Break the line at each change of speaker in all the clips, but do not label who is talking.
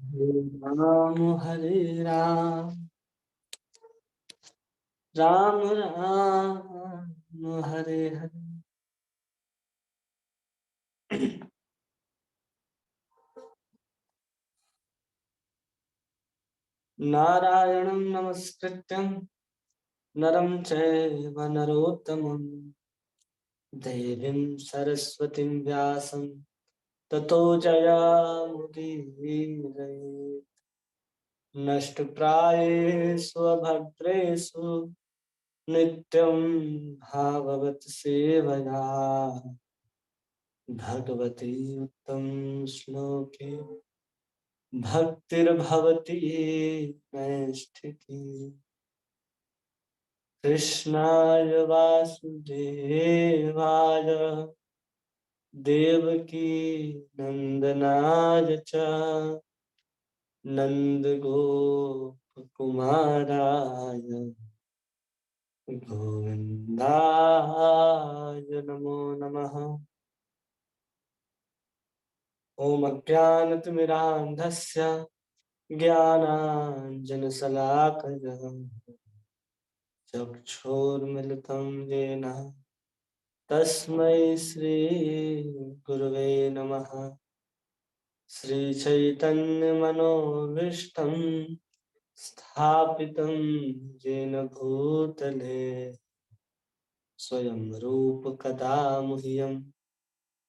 राम हरे राम राम राम हरे हरे। नारायणं नमस्कृत्यं नरं चैव नरोत्तमं देवीं सरस्वतीं व्यासं ततो जयामुदीरये। नष्टप्रायेषु अभद्रेषु नित्यं भागवत सेवया भगवती उत्तम श्लोके भक्तिर्भवति नैष्ठिकी। कृष्णाय वासुदेवाय देवकी नंदनाय च नंदगोपकुमाराय गोविन्दाय नमो नमः। ॐ अज्ञानतिमिरान्धस्य ज्ञानाञ्जनशलाकया चक्षुर्मिलितं येन तस्मै श्री गुरवे नमः। श्रीचैतन्यमनोभीष्टं स्थापितं येन भूतले स्वयं रूप कदा मह्यं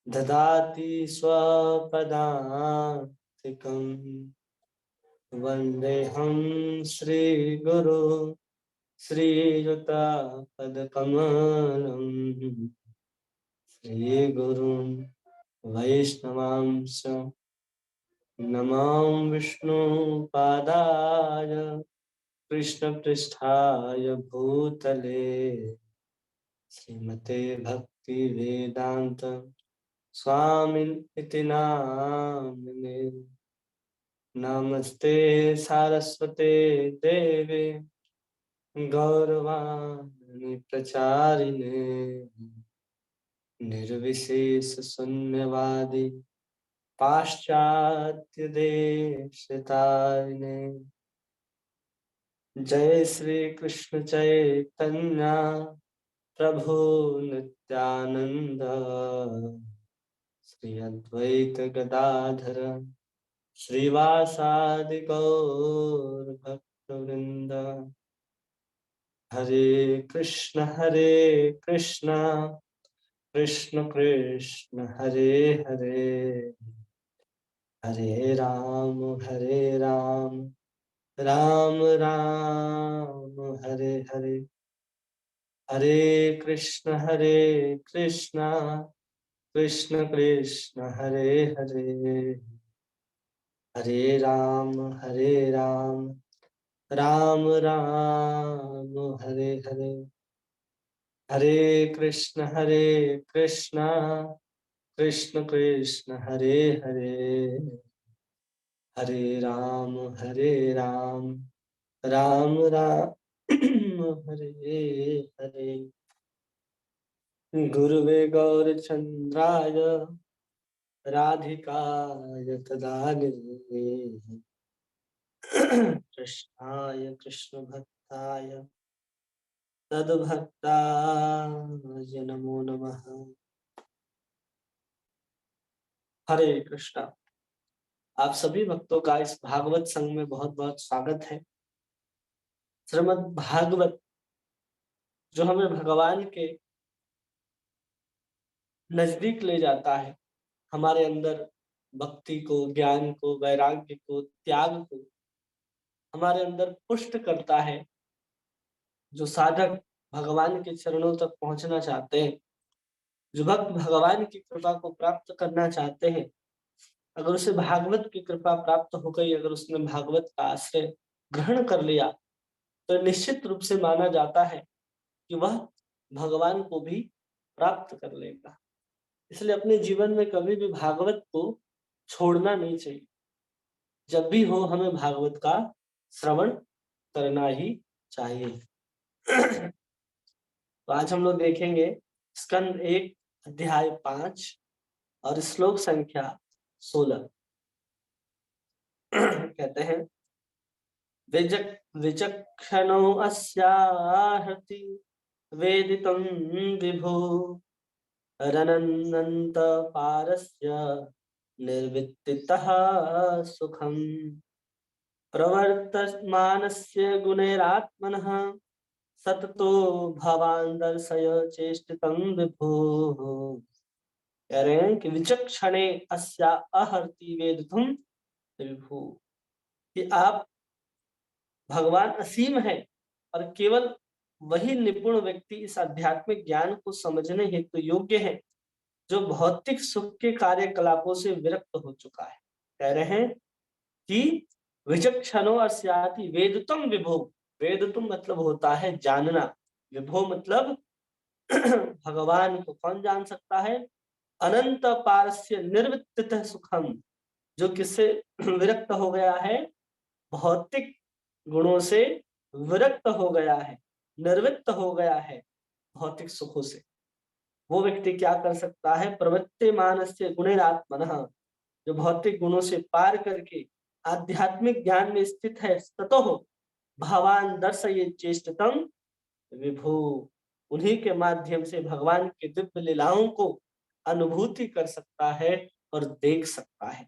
ददाति स्वपदान्तिकम्। वन्देऽहं श्रीगुरु श्रीयुतपदकमलं श्रीगुरुं वैष्णवांश नमो विष्णुपादाय कृष्णपृष्ठाय भूतले श्रीमते भक्ति वेदांत स्वामिनिति नामिने। नमस्ते सारस्वते देवे गौरवाणी प्रचारिणे निर्विशेष शून्यवादी पाश्चात्य देशतारिणे। जय श्री कृष्ण चैतन्य प्रभु नित्यानंद श्री अद्वैत गदाधर श्रीवासादि गौर भक्तवृंद। हरे कृष्ण कृष्ण कृष्ण हरे हरे हरे राम राम राम हरे हरे। हरे कृष्ण कृष्ण कृष्ण हरे हरे हरे राम राम राम हरे हरे। हरे कृष्ण कृष्ण कृष्ण हरे हरे हरे राम राम राम हरे हरे। गुरुवे गौरचंद्राय राधिकाय तदानिधे कृष्णाय कृष्ण भक्ताय तद्भक्ताय नमो नमः। हरे कृष्णा। आप सभी भक्तों का इस भागवत संघ में बहुत बहुत स्वागत है। श्रीमद् भागवत जो हमें भगवान के नजदीक ले जाता है, हमारे अंदर भक्ति को, ज्ञान को, वैराग्य को, त्याग को हमारे अंदर पुष्ट करता है। जो साधक भगवान के चरणों तक पहुंचना चाहते हैं, जो भक्त भगवान की कृपा को प्राप्त करना चाहते हैं, अगर उसे भागवत की कृपा प्राप्त हो गई, अगर उसने भागवत का आश्रय ग्रहण कर लिया, तो निश्चित रूप से माना जाता है कि वह भगवान को भी प्राप्त कर लेगा। इसलिए अपने जीवन में कभी भी भागवत को छोड़ना नहीं चाहिए। जब भी हो हमें भागवत का श्रवण करना ही चाहिए। तो आज हम लोग देखेंगे स्कंद 1 अध्याय 5 और श्लोक संख्या 16। कहते हैं विचक्षणो अस्याहति वेदितं विभु रननन्त पारस्य निर्वित्तितः सुखम प्रवर्तमानस्य गुणैरात्मनः सततो भवान् दर्शय चेष्टितं विभुः। कह रहे हैं कि विचक्षणे अस्या अहर्ति वेदितुम विभु, कि आप भगवान असीम है और केवल वही निपुण व्यक्ति इस आध्यात्मिक ज्ञान को समझने हेतु योग्य है जो भौतिक सुख के कार्यकलापों से विरक्त हो चुका है। कह रहे हैं कि विचक्षणो अस्याति वेदितुम विभु। वेदितुम मतलब होता है जानना, विभु मतलब भगवान को कौन जान सकता है? अनंत पारस्य निर्वित्त सुखम, जो किससे विरक्त हो गया है? भौतिक गुणों से विरक्त हो गया है, निर्वित्त हो गया है भौतिक सुखों से। वो व्यक्ति क्या कर सकता है? प्रवृत्ति मानस्य गुणैरात्मनः, जो भौतिक गुणों से पार करके आध्यात्मिक ज्ञान में स्थित है, ततो भगवान दर्शये चेष्टतम विभु, उन्हीं के माध्यम से भगवान के दिव्य लीलाओं को अनुभूति कर सकता है और देख सकता है।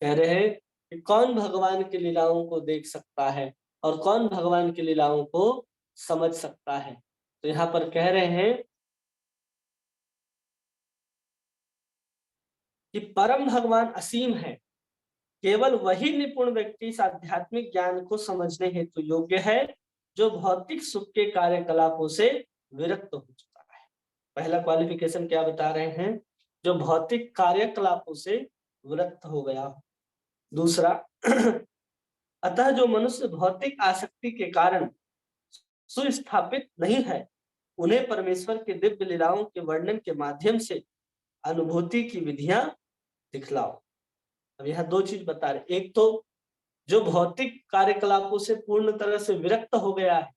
कह रहे हैं कि कौन भगवान की लीलाओं को देख सकता है और कौन भगवान की लीलाओं को समझ सकता है? तो यहाँ पर कह रहे हैं कि परम भगवान असीम है, केवल वही निपुण व्यक्ति इस आध्यात्मिक ज्ञान को समझने हेतु योग्य है जो भौतिक सुख के कार्यकलापों से विरक्त हो चुका है। पहला क्वालिफिकेशन क्या बता रहे हैं? जो भौतिक कार्यकलापों से विरक्त हो गया हो। दूसरा, अतः जो मनुष्य भौतिक आसक्ति के कारण सुस्थापित नहीं है, उन्हें परमेश्वर के दिव्य लीलाओं के वर्णन के माध्यम से अनुभूति की विधियां दिखलाओ। अब यहाँ दो चीज बता रहे, एक तो जो भौतिक कार्यकलापों से पूर्ण तरह से विरक्त हो गया है,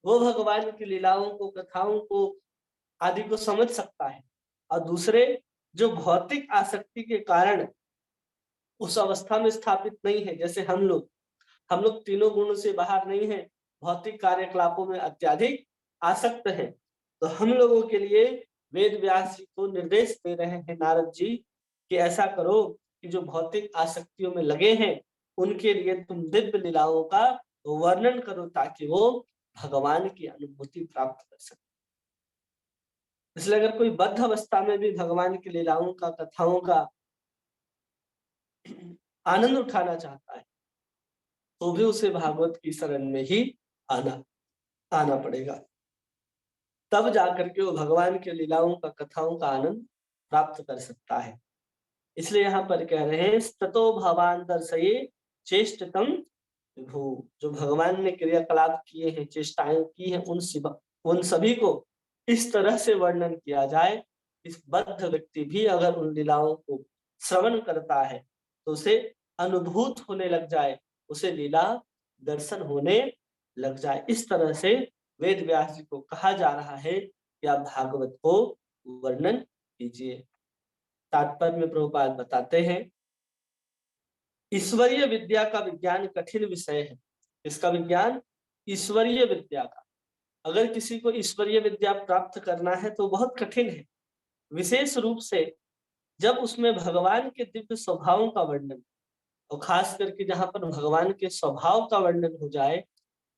वो भगवान की लीलाओं को, कथाओं को आदि को समझ सकता है, और दूसरे जो भौतिक आसक्ति के कारण उस अवस्था में स्थापित नहीं है, जैसे हम लोग तीनों गुणों से बाहर नहीं है, भौतिक कार्यकलापों में अत्यधिक आसक्त है, तो हम लोगों के लिए वेद व्यास जी को निर्देश दे रहे हैं नारद जी कि ऐसा करो कि जो भौतिक आसक्तियों में लगे हैं उनके लिए तुम दिव्य लीलाओं का वर्णन करो ताकि वो भगवान की अनुभूति प्राप्त कर सके। इसलिए अगर कोई बद्ध अवस्था में भी भगवान की लीलाओं का, कथाओं का आनंद उठाना चाहता है तो भी उसे भागवत की शरण में ही आना पड़ेगा, तब जाकर के वो भगवान के लीलाओं का, कथाओं का आनंद प्राप्त कर सकता है। इसलिए यहाँ पर कह रहे हैं ततो भगवान दर्शये चेष्टतम विभु, जो भगवान ने क्रियाकलाप किए हैं, चेष्टाएं की हैं, उन सभी को इस तरह से वर्णन किया जाए, इस बद्ध व्यक्ति भी अगर उन लीलाओं को श्रवण करता है तो उसे अनुभूत होने लग जाए, उसे लीला दर्शन होने लग जाए। इस तरह से वेद व्यास जी को कहा जा रहा है कि आप भागवत को वर्णन कीजिए। तात्पर्य में प्रभुपाद बताते हैं, ईश्वरीय विद्या का विज्ञान कठिन विषय है। इसका विज्ञान ईश्वरीय विद्या का, अगर किसी को ईश्वरीय विद्या प्राप्त करना है तो बहुत कठिन है, विशेष रूप से जब उसमें भगवान के दिव्य स्वभावों का वर्णन, और खास करके जहां पर भगवान के स्वभाव का वर्णन हो जाए,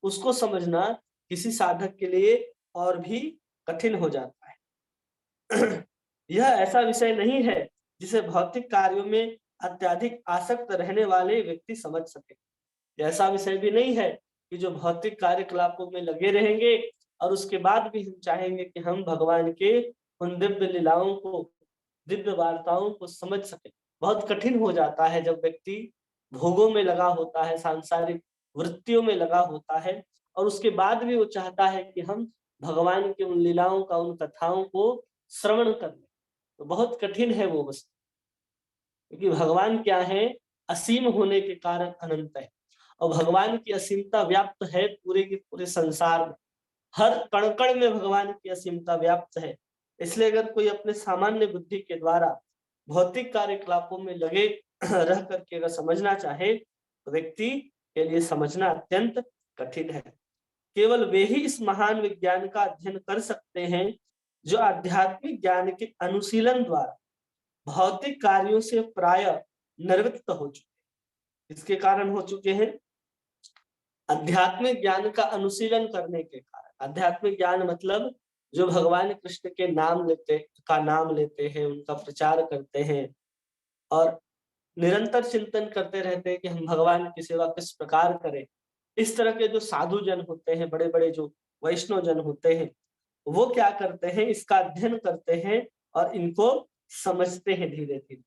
उसको समझना किसी साधक के लिए और भी कठिन हो जाता है। यह ऐसा विषय नहीं है जिसे भौतिक कार्यों में अत्यधिक आसक्त रहने वाले व्यक्ति समझ सके। ऐसा विषय भी नहीं है कि जो भौतिक कार्यकलापों में लगे रहेंगे और उसके बाद भी हम चाहेंगे कि हम भगवान के उन दिव्य लीलाओं को, दिव्य वार्ताओं को समझ सके। बहुत कठिन हो जाता है जब व्यक्ति भोगों में लगा होता है, सांसारिक वृत्तियों में लगा होता है, और उसके बाद भी वो चाहता है कि हम भगवान के उन लीलाओं का, उन कथाओं को श्रवण कर लें, तो बहुत कठिन है वो वस्तु। क्योंकि भगवान क्या है? असीम होने के कारण अनंत है, और भगवान की असीमता व्याप्त है पूरे के पूरे संसार में, हर कण कण में भगवान की असीमता व्याप्त है। इसलिए अगर कोई अपने सामान्य बुद्धि के द्वारा भौतिक कार्यकलापों में लगे रह करके अगर समझना चाहे व्यक्ति के लिए समझना अत्यंत कठिन है। केवल वे ही इस महान विज्ञान का अध्ययन कर सकते हैं जो आध्यात्मिक ज्ञान के अनुशीलन द्वारा भौतिक कार्यों से प्राय निवृत्त हो चुके। इसके कारण हो चुके हैं आध्यात्मिक ज्ञान का अनुशीलन करने के कारण। आध्यात्मिक ज्ञान मतलब जो भगवान कृष्ण के नाम लेते हैं, उनका प्रचार करते हैं और निरंतर चिंतन करते रहते हैं कि हम भगवान की सेवा किस प्रकार करें। इस तरह के जो साधु जन होते हैं, बड़े बड़े जो वैष्णव जन होते हैं, वो क्या करते हैं, इसका अध्ययन करते हैं और इनको समझते हैं धीरे धीरे।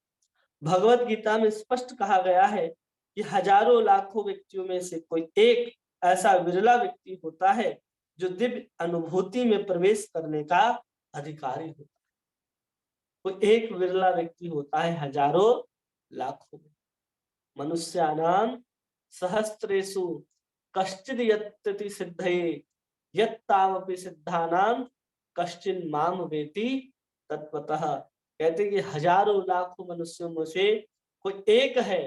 भगवत गीता में स्पष्ट कहा गया है कि हजारों लाखों व्यक्तियों में से कोई एक ऐसा विरला व्यक्ति होता है जो दिव्य अनुभूति में प्रवेश करने का अधिकारी होता है। कोई एक विरला व्यक्ति होता है हजारों लाखों में। मनुष्यानाम सहस्रेषु कश्चिद यत्तति सिद्धये यत्तावपि सिद्धानाम कश्चिन माम वेति तत्वतः। कहते कि हजारों लाखों मनुष्यों में से कोई एक है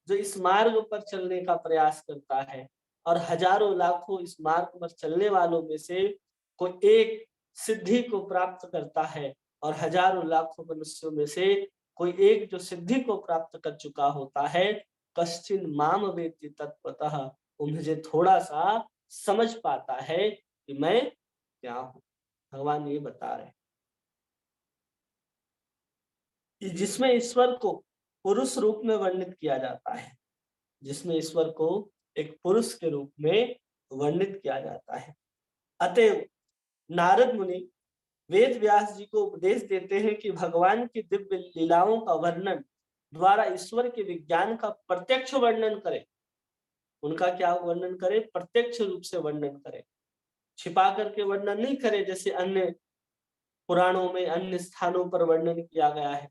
जो इस मार्ग पर चलने का प्रयास करता है, और हजारों लाखों इस मार्ग पर चलने वालों में से कोई एक सिद्धि को प्राप्त करता है, और हजारों लाखों मनुष्यों में से कोई एक जो सिद्धि को प्राप्त कर चुका होता है। कश्चिन माम वेति तत्वतः, वो मुझे थोड़ा सा समझ पाता है कि मैं क्या हूं। भगवान ये बता रहे हैं जिसमें ईश्वर को पुरुष रूप में वर्णित किया जाता है, जिसमें ईश्वर को एक पुरुष के रूप में वर्णित किया जाता है। अतएव नारद मुनि वेद व्यास जी को उपदेश देते हैं कि भगवान की दिव्य लीलाओं का वर्णन द्वारा ईश्वर के विज्ञान का प्रत्यक्ष वर्णन करें। उनका क्या वर्णन करें? प्रत्यक्ष रूप से वर्णन करें, छिपा करके वर्णन नहीं करें जैसे अन्य पुराणों में अन्य स्थानों पर वर्णन किया गया है।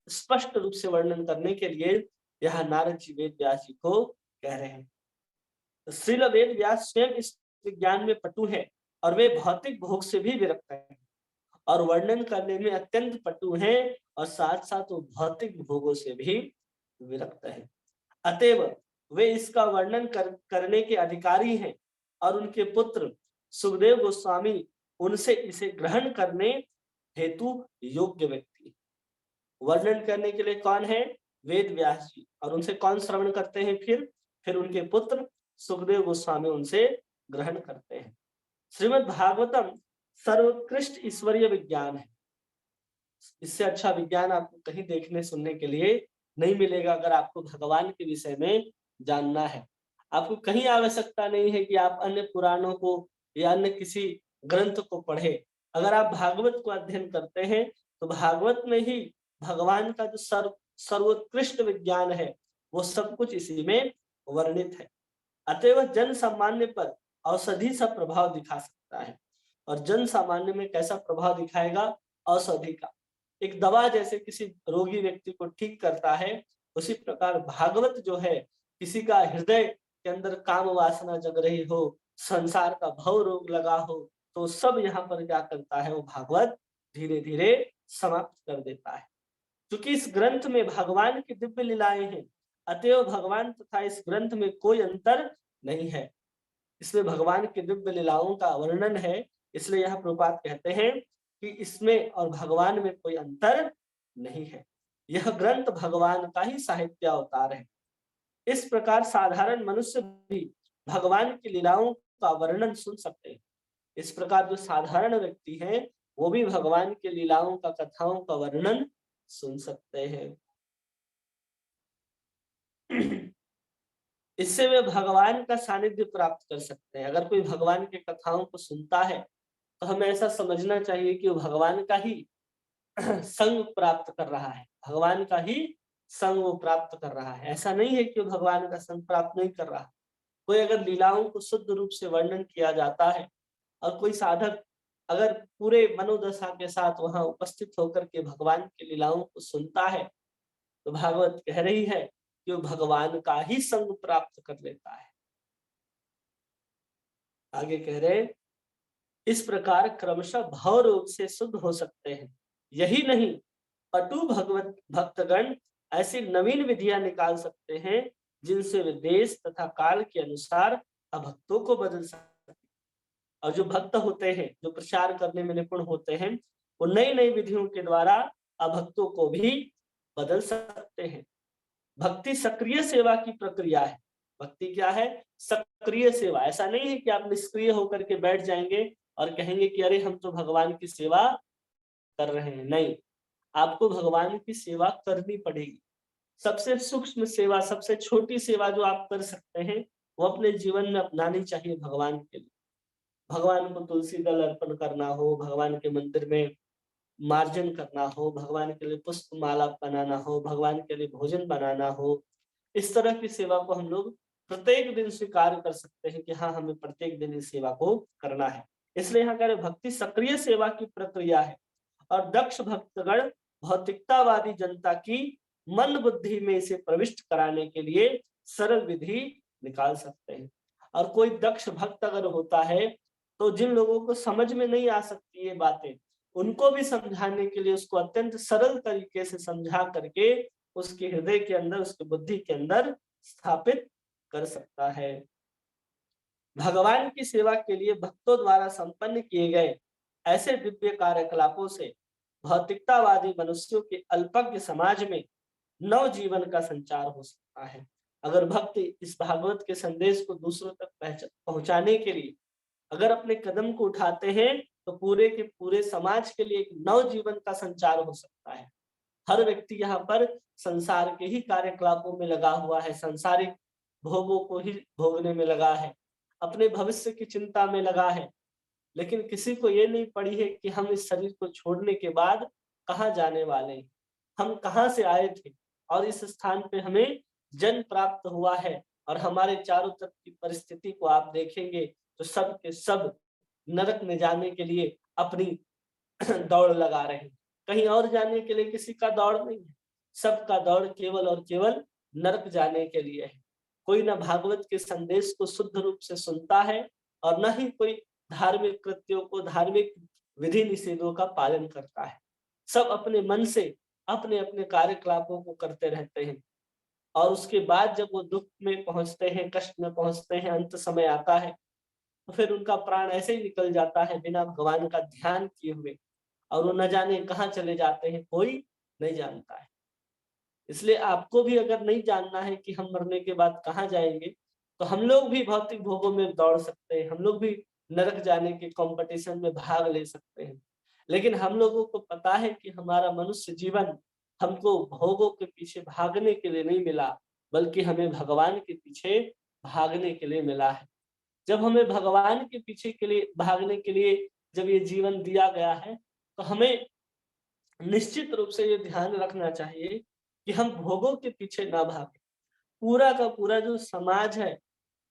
स्पष्ट रूप से वर्णन करने के लिए यह नारद जी वेद व्यास जी को कह रहे हैं। श्रील वेद व्यास स्वयं इस विज्ञान में पटु है और वे भौतिक भोग से भी विरक्त हैं और वर्णन करने में अत्यंत पटु हैं, और साथ साथ वो भौतिक भोगों से भी विरक्त है। अतएव वे इसका वर्णन करने के अधिकारी हैं, और उनके पुत्र सुखदेव गोस्वामी उनसे इसे ग्रहण करने हेतु योग्य व्यक्ति। वर्णन करने के लिए कौन है? वेद व्यास जी। और उनसे कौन श्रवण करते हैं? फिर उनके पुत्र सुखदेव गोस्वामी उनसे ग्रहण करते हैं। श्रीमद् भागवतम सर्वोत्कृष्ट ईश्वरीय विज्ञान है। इससे अच्छा विज्ञान आपको कहीं देखने सुनने के लिए नहीं मिलेगा। अगर आपको भगवान के विषय में जानना है, आपको कहीं आवश्यकता नहीं है कि आप अन्य पुराणों को या अन्य किसी ग्रंथ को पढ़े। अगर आप भागवत को अध्ययन करते हैं तो भागवत में ही भगवान का जो सर्वोत्कृष्ट विज्ञान है वो सब कुछ इसी में वर्णित है। अतएव जन सामान्य पर औषधि सा प्रभाव दिखा सकता है। और जन सामान्य में कैसा प्रभाव दिखाएगा? औषधि का। एक दवा जैसे किसी रोगी व्यक्ति को ठीक करता है, उसी प्रकार भागवत जो है किसी का हृदय के अंदर काम वासना जग रही हो, संसार का भव रोग लगा हो, तो सब यहाँ पर क्या करता है? वो भागवत धीरे धीरे समाप्त कर देता है। क्योंकि इस ग्रंथ में भगवान की दिव्य लीलाएं हैं, अतएव भगवान तथा इस ग्रंथ में कोई अंतर नहीं है। इसमें भगवान की दिव्य लीलाओं का वर्णन है, इसलिए यह प्रभुपाद कहते हैं कि इसमें और भगवान में कोई अंतर नहीं है। यह ग्रंथ भगवान का ही साहित्य अवतार है। इस प्रकार साधारण मनुष्य भी भगवान की लीलाओं का वर्णन सुन सकते हैं। इस प्रकार जो साधारण व्यक्ति हैं वो भी भगवान की लीलाओं का, कथाओं का वर्णन सुन सकते हैं। इससे वे भगवान का सानिध्य प्राप्त कर सकते हैं। अगर कोई भगवान के कथाओं को सुनता है तो हमें ऐसा समझना चाहिए कि वो भगवान का ही संग प्राप्त कर रहा है, भगवान का ही संग वो प्राप्त कर रहा है। ऐसा नहीं है कि वो भगवान का संग प्राप्त नहीं कर रहा। कोई अगर लीलाओं को शुद्ध रूप से वर्णन किया जाता है और कोई साधक अगर पूरे मनोदशा के साथ वहां उपस्थित होकर के भगवान की लीलाओं को सुनता है, तो भागवत कह रही है कि वो भगवान का ही संग प्राप्त कर लेता है। आगे कह रहे, इस प्रकार क्रमशः भव रोग से शुद्ध हो सकते हैं। यही नहीं, पटु भगवत भक्तगण ऐसी नवीन विधियां निकाल सकते हैं जिनसे वे देश तथा काल के अनुसार अभक्तों को बदल सकते हैं। और जो भक्त होते हैं, जो प्रचार करने में निपुण होते हैं, वो नई नई विधियों के द्वारा अभक्तों को भी बदल सकते हैं। भक्ति सक्रिय सेवा की प्रक्रिया है। भक्ति क्या है? सक्रिय सेवा। ऐसा नहीं है कि आप निष्क्रिय होकर के बैठ जाएंगे और कहेंगे कि अरे हम तो भगवान की सेवा कर रहे हैं। नहीं, आपको भगवान की सेवा करनी पड़ेगी। सबसे सूक्ष्म सेवा, सबसे छोटी सेवा जो आप कर सकते हैं, वो अपने जीवन में अपनानी चाहिए भगवान के लिए। भगवान को तुलसी दल अर्पण करना हो, भगवान के मंदिर में मार्जन करना हो, भगवान के लिए पुष्प माला बनाना हो, भगवान के लिए भोजन बनाना हो, इस तरह की सेवा को हम लोग प्रत्येक दिन स्वीकार कर सकते हैं कि हाँ, हमें प्रत्येक दिन इस सेवा को करना है। इसलिए यहाँ कह रहे भक्ति सक्रिय सेवा की प्रक्रिया है और दक्ष भक्तगण भौतिकतावादी जनता की मन बुद्धि में इसे प्रविष्ट कराने के लिए सरल विधि निकाल सकते हैं। और कोई दक्ष भक्त अगर होता है तो जिन लोगों को समझ में नहीं आ सकती ये बातें, उनको भी समझाने के लिए उसको अत्यंत सरल तरीके से समझा करके उसके हृदय के अंदर, उसकी बुद्धि के अंदर स्थापित कर सकता है। भगवान की सेवा के लिए भक्तों द्वारा संपन्न किए गए ऐसे दिव्य कार्यकलापों से भौतिकतावादी मनुष्यों के अल्पज्ञ समाज में नव जीवन का संचार हो सकता है। अगर भक्त इस भागवत के संदेश को दूसरों तक पहुंचाने के लिए अगर अपने कदम को उठाते हैं तो पूरे के पूरे समाज के लिए एक नव जीवन का संचार हो सकता है। हर व्यक्ति यहाँ पर संसार के ही कार्यकलापों में लगा हुआ है, सांसारिक भोगों को ही भोगने में लगा है, अपने भविष्य की चिंता में लगा है, लेकिन किसी को ये नहीं पड़ी है कि हम इस शरीर को छोड़ने के बाद कहाँ जाने वाले हैं, हम कहाँ से आए थे और इस स्थान पे हमें जन्म प्राप्त हुआ है। और हमारे चारों तरफ की परिस्थिति को आप देखेंगे तो सब के सब नरक में जाने के लिए अपनी दौड़ लगा रहे हैं। कहीं और जाने के लिए किसी का दौड़ नहीं है, सबका दौड़ केवल और केवल नरक जाने के लिए है। कोई ना भागवत के संदेश को शुद्ध रूप से सुनता है और न ही कोई धार्मिक कृत्यों को, धार्मिक विधि निषेधों का पालन करता है। सब अपने मन से अपने अपने कार्यकलापों को करते रहते हैं और उसके बाद जब वो दुख में पहुंचते हैं, कष्ट में पहुंचते हैं, अंत समय आता है तो फिर उनका प्राण ऐसे ही निकल जाता है बिना भगवान का ध्यान किए हुए और वो न जाने कहाँ चले जाते हैं, कोई नहीं जानता है। इसलिए आपको भी अगर नहीं जानना है कि हम मरने के बाद कहाँ जाएंगे, तो हम लोग भी भौतिक भोगों में दौड़ सकते हैं, हम लोग भी नरक जाने के कंपटीशन में भाग ले सकते हैं। लेकिन हम लोगों को पता है कि हमारा मनुष्य जीवन हमको भोगों के पीछे भागने के लिए नहीं मिला, बल्कि हमें भगवान के पीछे भागने के लिए मिला है। जब हमें भगवान के पीछे के लिए भागने के लिए जब ये जीवन दिया गया है, तो हमें निश्चित रूप से ये ध्यान रखना चाहिए कि हम भोगों के पीछे ना भागें। पूरा का पूरा जो समाज है,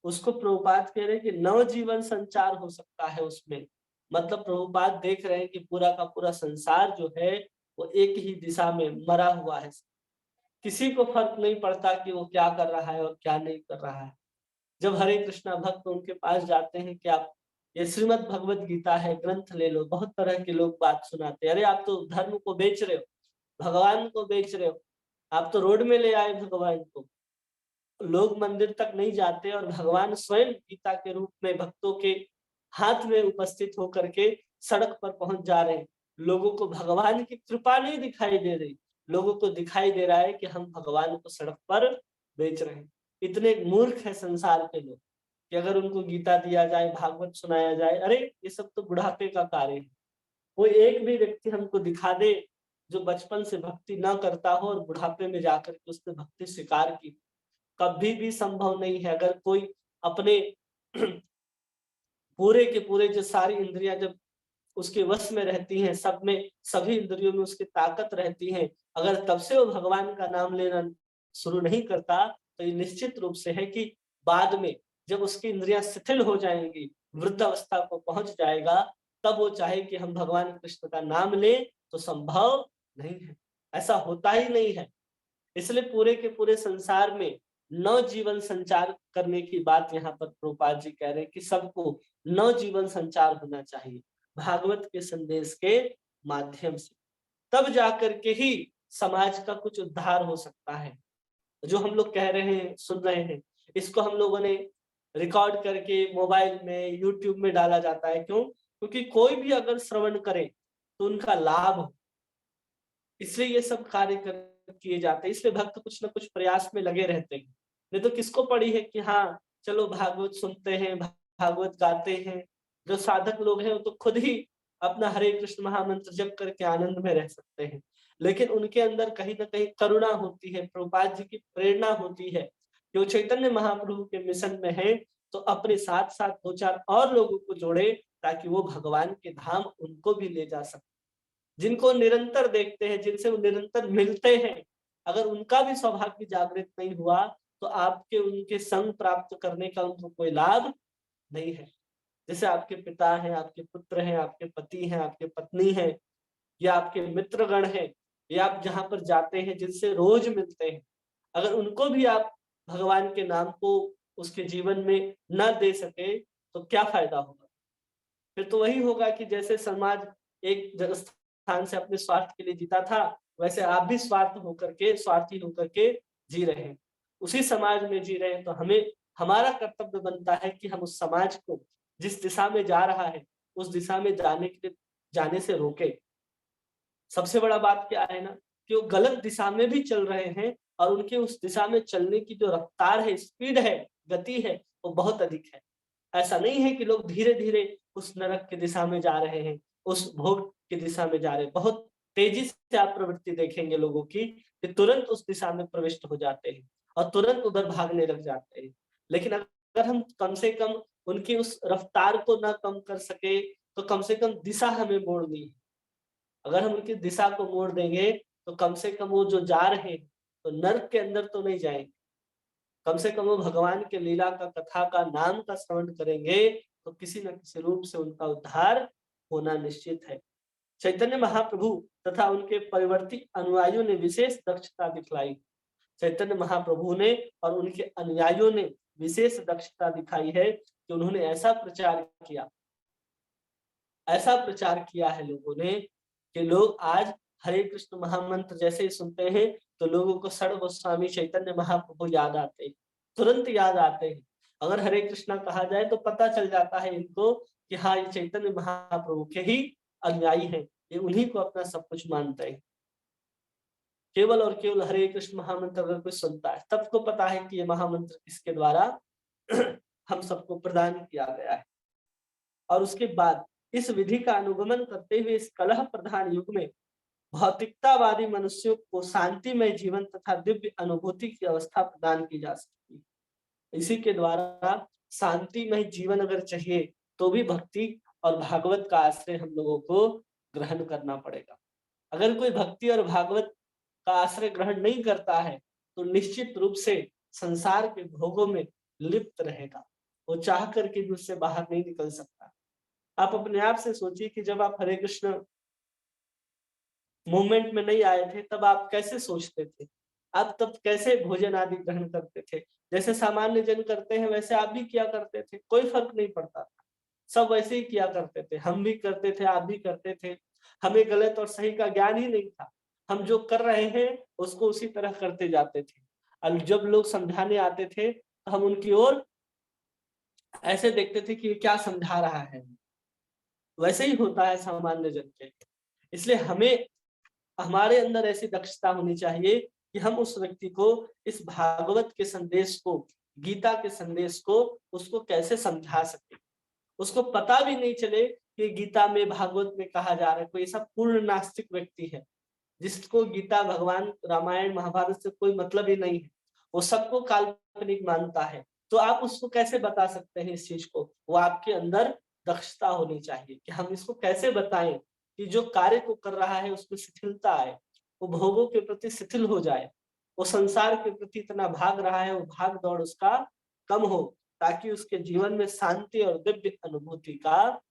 उसको प्रभुपाद कह रहे हैं कि नवजीवन संचार हो सकता है उसमें। मतलब प्रभुपाद देख रहे हैं कि पूरा का पूरा संसार जो है, वो एक ही दिशा में मरा हुआ है। किसी को फर्क नहीं पड़ता कि वो क्या कर रहा है और क्या नहीं कर रहा है। जब हरे कृष्णा भक्त उनके पास जाते हैं कि आप ये श्रीमद् भगवत गीता है, ग्रंथ ले लो, बहुत तरह के लोग बात सुनाते हैं, अरे आप तो धर्म को बेच रहे हो, भगवान को बेच रहे हो, आप तो रोड में ले आए भगवान को। लोग मंदिर तक नहीं जाते और भगवान स्वयं गीता के रूप में भक्तों के हाथ में उपस्थित होकर के सड़क पर पहुंच जा रहे हैं। लोगों को भगवान की कृपा नहीं दिखाई दे रही, लोगों को दिखाई दे रहा है कि हम भगवान को सड़क पर बेच रहे हैं। इतने मूर्ख है संसार के लोग कि अगर उनको गीता दिया जाए, भागवत सुनाया जाए, अरे ये सब तो बुढ़ापे का कार्य है। कोई एक भी व्यक्ति हमको दिखा दे जो बचपन से भक्ति न करता हो और बुढ़ापे में जाकर के उसने भक्ति स्वीकार की, कभी भी संभव नहीं है। अगर कोई अपने पूरे के पूरे जो सारी इंद्रियां जब उसके वश में रहती हैं, सब में सभी इंद्रियों में उसकी ताकत रहती है, अगर तब से वो भगवान का नाम लेना शुरू नहीं करता, तो ये निश्चित रूप से है कि बाद में जब उसकी इंद्रियां शिथिल हो जाएंगी, वृद्ध अवस्था को पहुंच जाएगा, तब वो चाहे कि हम भगवान कृष्ण का नाम लें तो संभव नहीं है, ऐसा होता ही नहीं है। इसलिए पूरे के पूरे संसार में नव जीवन संचार करने की बात यहाँ पर प्रभुपाद जी कह रहे हैं कि सबको नव जीवन संचार होना चाहिए भागवत के संदेश के माध्यम से, तब जाकर के ही समाज का कुछ उद्धार हो सकता है। जो हम लोग कह रहे हैं, सुन रहे हैं, इसको हम लोगों ने रिकॉर्ड करके मोबाइल में, यूट्यूब में डाला जाता है। क्यों? क्योंकि कोई भी अगर श्रवण करे तो उनका लाभ हो। इसलिए ये सब कार्य किए जाते हैं। इसलिए भक्त कुछ न कुछ प्रयास में लगे रहते हैं। नहीं तो किसको पड़ी है कि हाँ, चलो भागवत सुनते हैं, भागवत गाते हैं। जो साधक लोग हैं वो तो खुद ही अपना हरे कृष्ण महामंत्र जप करके आनंद में रह सकते हैं। लेकिन उनके अंदर कहीं न कहीं करुणा होती है, प्रभुपाद जी की प्रेरणा होती है। कि वो चैतन्य महाप्रभु के मिशन में है, तो अपने साथ-साथ 2-4 और लोगों को जोड़े, ताकि वो भगवान के धाम उनको भी ले जा सकें। जिनको निरंतर देखते हैं, जिनसे वो निरंतर मिलते हैं, अगर उनका भी सौभाग्य जागृत नहीं हुआ, तो आपके उनके संग प्राप्त करने का उनको कोई लाभ नहीं है। जैसे आपके पिता हैं, आपके पुत्र हैं, आपके पति हैं, आपके पत्नी हैं, या आपके मित्रगण हैं, या आप जहाँ पर जाते हैं, जिनसे रोज मिलते हैं, अगर उनको भी आप भगवान के नाम को उसके जीवन में न दे सके, तो क्या फ़ायदा होगा? फिर तो वही होगा कि जैसे समाज एक स्थान से अपने स्वार्थ के लिए जीता था, वैसे आप भी स्वार्थी होकर के जी रहे हैं। उसी समाज में जी रहे हैं, तो हमें हमारा कर्तव्य बनता है कि हम उस समाज को जिस दिशा में जा रहा है, उस दिशा में जाने से रोकें। सबसे बड़ा बात क्या है ना, कि वो गलत दिशा में भी चल रहे हैं और उनके उस दिशा में चलने की जो रफ्तार है, स्पीड है, गति है, वो बहुत अधिक है। ऐसा नहीं है कि लोग धीरे-धीरे उस नरक की दिशा में जा रहे हैं, उस भोग की दिशा में जा रहे हैं। बहुत तेज़ी से आप प्रवृत्ति देखेंगे लोगों की, कि तुरंत उस दिशा में प्रविष्ट हो जाते हैं और तुरंत उधर भागने लग जाते हैं। लेकिन अगर हम कम से कम उनकी उस रफ्तार को ना कम कर सके, तो कम से कम दिशा हमें मोड़नी है। अगर हम उनकी दिशा को मोड़ देंगे, तो कम से कम वो जो जा रहे हैं, तो नर्क के अंदर तो नहीं जाएँगे। कम से कम वो भगवान के लीला का, कथा का, नाम का श्रवण करेंगे, तो किसी न किसी रूप से उनका उद्धार होना निश्चित है। चैतन्य महाप्रभु तथा उनके परिवर्ती अनुयायियों ने विशेष दक्षता दिखलाई। चैतन्य महाप्रभु ने और उनके अनुयायियों ने विशेष दक्षता दिखाई है कि उन्होंने ऐसा प्रचार किया है लोगों ने, कि लोग आज हरे कृष्ण महामंत्र जैसे ही सुनते हैं, तो लोगों को सड़ गोस्वामी चैतन्य महाप्रभु याद आते हैं, तुरंत याद आते हैं। अगर हरे कृष्णा कहा जाए तो पता चल जाता है इनको कि हाँ, ये चैतन्य महाप्रभु के ही अनुयायी हैं, ये उन्हीं को अपना सब कुछ मानते हैं। केवल और केवल हरे कृष्ण महामंत्र अगर कोई सुनता है, सबको पता है कि ये महामंत्र किसके द्वारा हम सबको प्रदान किया गया है। और उसके बाद इस विधि का अनुगमन करते हुए इस कलह प्रधान युग में भौतिकतावादी मनुष्यों को शांतिमय जीवन तथा दिव्य अनुभूति की अवस्था प्रदान की जा सकती है। इसी के द्वारा शांतिमय जीवन अगर चाहिए, तो भी भक्ति और भागवत का आश्रय हम लोगों को ग्रहण करना पड़ेगा। अगर कोई भक्ति और भागवत का आश्रय ग्रहण नहीं करता है, तो निश्चित रूप से संसार के भोगों में लिप्त रहेगा। वो चाह करके भी उससे बाहर नहीं निकल सकता। आप अपने आप से सोचिए कि जब आप हरे कृष्ण मूवमेंट में नहीं आए थे, तब आप कैसे सोचते थे? आप तब कैसे भोजन आदि ग्रहण करते थे? जैसे सामान्य जन करते हैं, वैसे आप भी किया करते थे, कोई फ़र्क नहीं पड़ता था। सब वैसे ही किया करते थे, हम भी करते थे, आप भी करते थे। हमें गलत और सही का ज्ञान ही नहीं था। हम जो कर रहे हैं, उसको उसी तरह करते जाते थे। और जब लोग समझाने आते थे, तो हम उनकी ओर ऐसे देखते थे कि ये क्या समझा रहा है। वैसे ही होता है सामान्य जन के। इसलिए हमें हमारे अंदर ऐसी दक्षता होनी चाहिए कि हम उस व्यक्ति को इस भागवत के संदेश को, गीता के संदेश को उसको कैसे समझा सके। उसको पता भी नहीं चले कि गीता में, भागवत में कहा जा रहा है। कोई ऐसा पूर्ण नास्तिक व्यक्ति है जिसको गीता, भगवान, रामायण, महाभारत से कोई मतलब ही नहीं है, वो सबको काल्पनिक मानता है, तो आप उसको कैसे बता सकते हैं इस चीज को? वो आपके अंदर दक्षता होनी चाहिए कि हम इसको कैसे बताएं कि जो कार्य को कर रहा है उसमें शिथिलता आए, वो भोगों के प्रति शिथिल हो जाए, वो संसार के प्रति इतना भाग रहा है, वो भाग दौड़ उसका कम हो, ताकि उसके जीवन में शांति और दिव्य अनुभूति का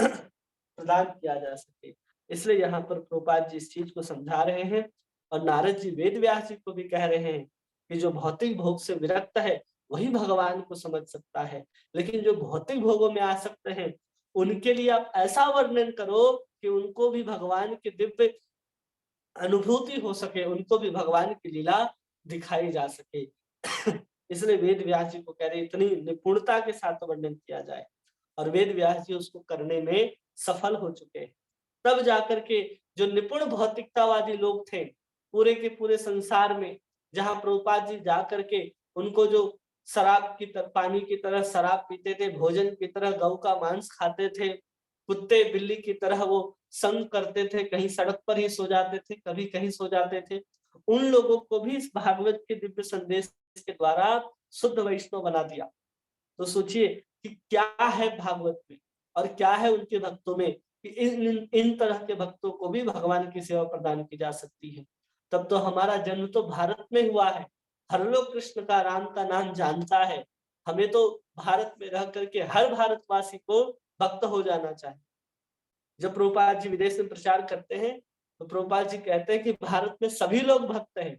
प्रदान किया जा सके। इसलिए यहाँ पर प्रभुपाद जी इस चीज को समझा रहे हैं और नारद जी वेद व्यास जी को भी कह रहे हैं कि जो भौतिक भोग से विरक्त है, वही भगवान को समझ सकता है। लेकिन जो भौतिक भोगों में आसक्त हैं, उनके लिए आप ऐसा वर्णन करो कि उनको भी भगवान की दिव्य अनुभूति हो सके, उनको भी भगवान की लीला दिखाई जा सके। इसलिए वेद व्यास जी को कह रहे इतनी निपुणता के साथ वर्णन किया जाए, और वेद व्यास जी उसको करने में सफल हो चुके हैं। तब जाकर के जो निपुण भौतिकतावादी लोग थे पूरे के पूरे संसार में, जहां प्रभुपाद जी जाकर के उनको जो शराब की तरह, पानी की तरह शराब पीते थे, भोजन की तरह गौ का मांस खाते थे, कुत्ते बिल्ली की तरह वो संग करते थे, कहीं सड़क पर ही सो जाते थे, कभी कहीं सो जाते थे, उन लोगों को भी इस भागवत के दिव्य संदेश के द्वारा शुद्ध वैष्णव बना दिया। तो सोचिए कि क्या है भागवत में और क्या है उनके भक्तों में कि इन तरह के भक्तों को भी भगवान की सेवा प्रदान की जा सकती है। तब तो हमारा जन्म तो भारत में हुआ है, हर लोग कृष्ण का राम का नाम जानता है। हमें तो भारत में रह करके हर भारतवासी को भक्त हो जाना चाहिए। जब प्रभुपाद जी विदेश में प्रचार करते हैं तो प्रभुपाद जी कहते हैं कि भारत में सभी लोग भक्त हैं,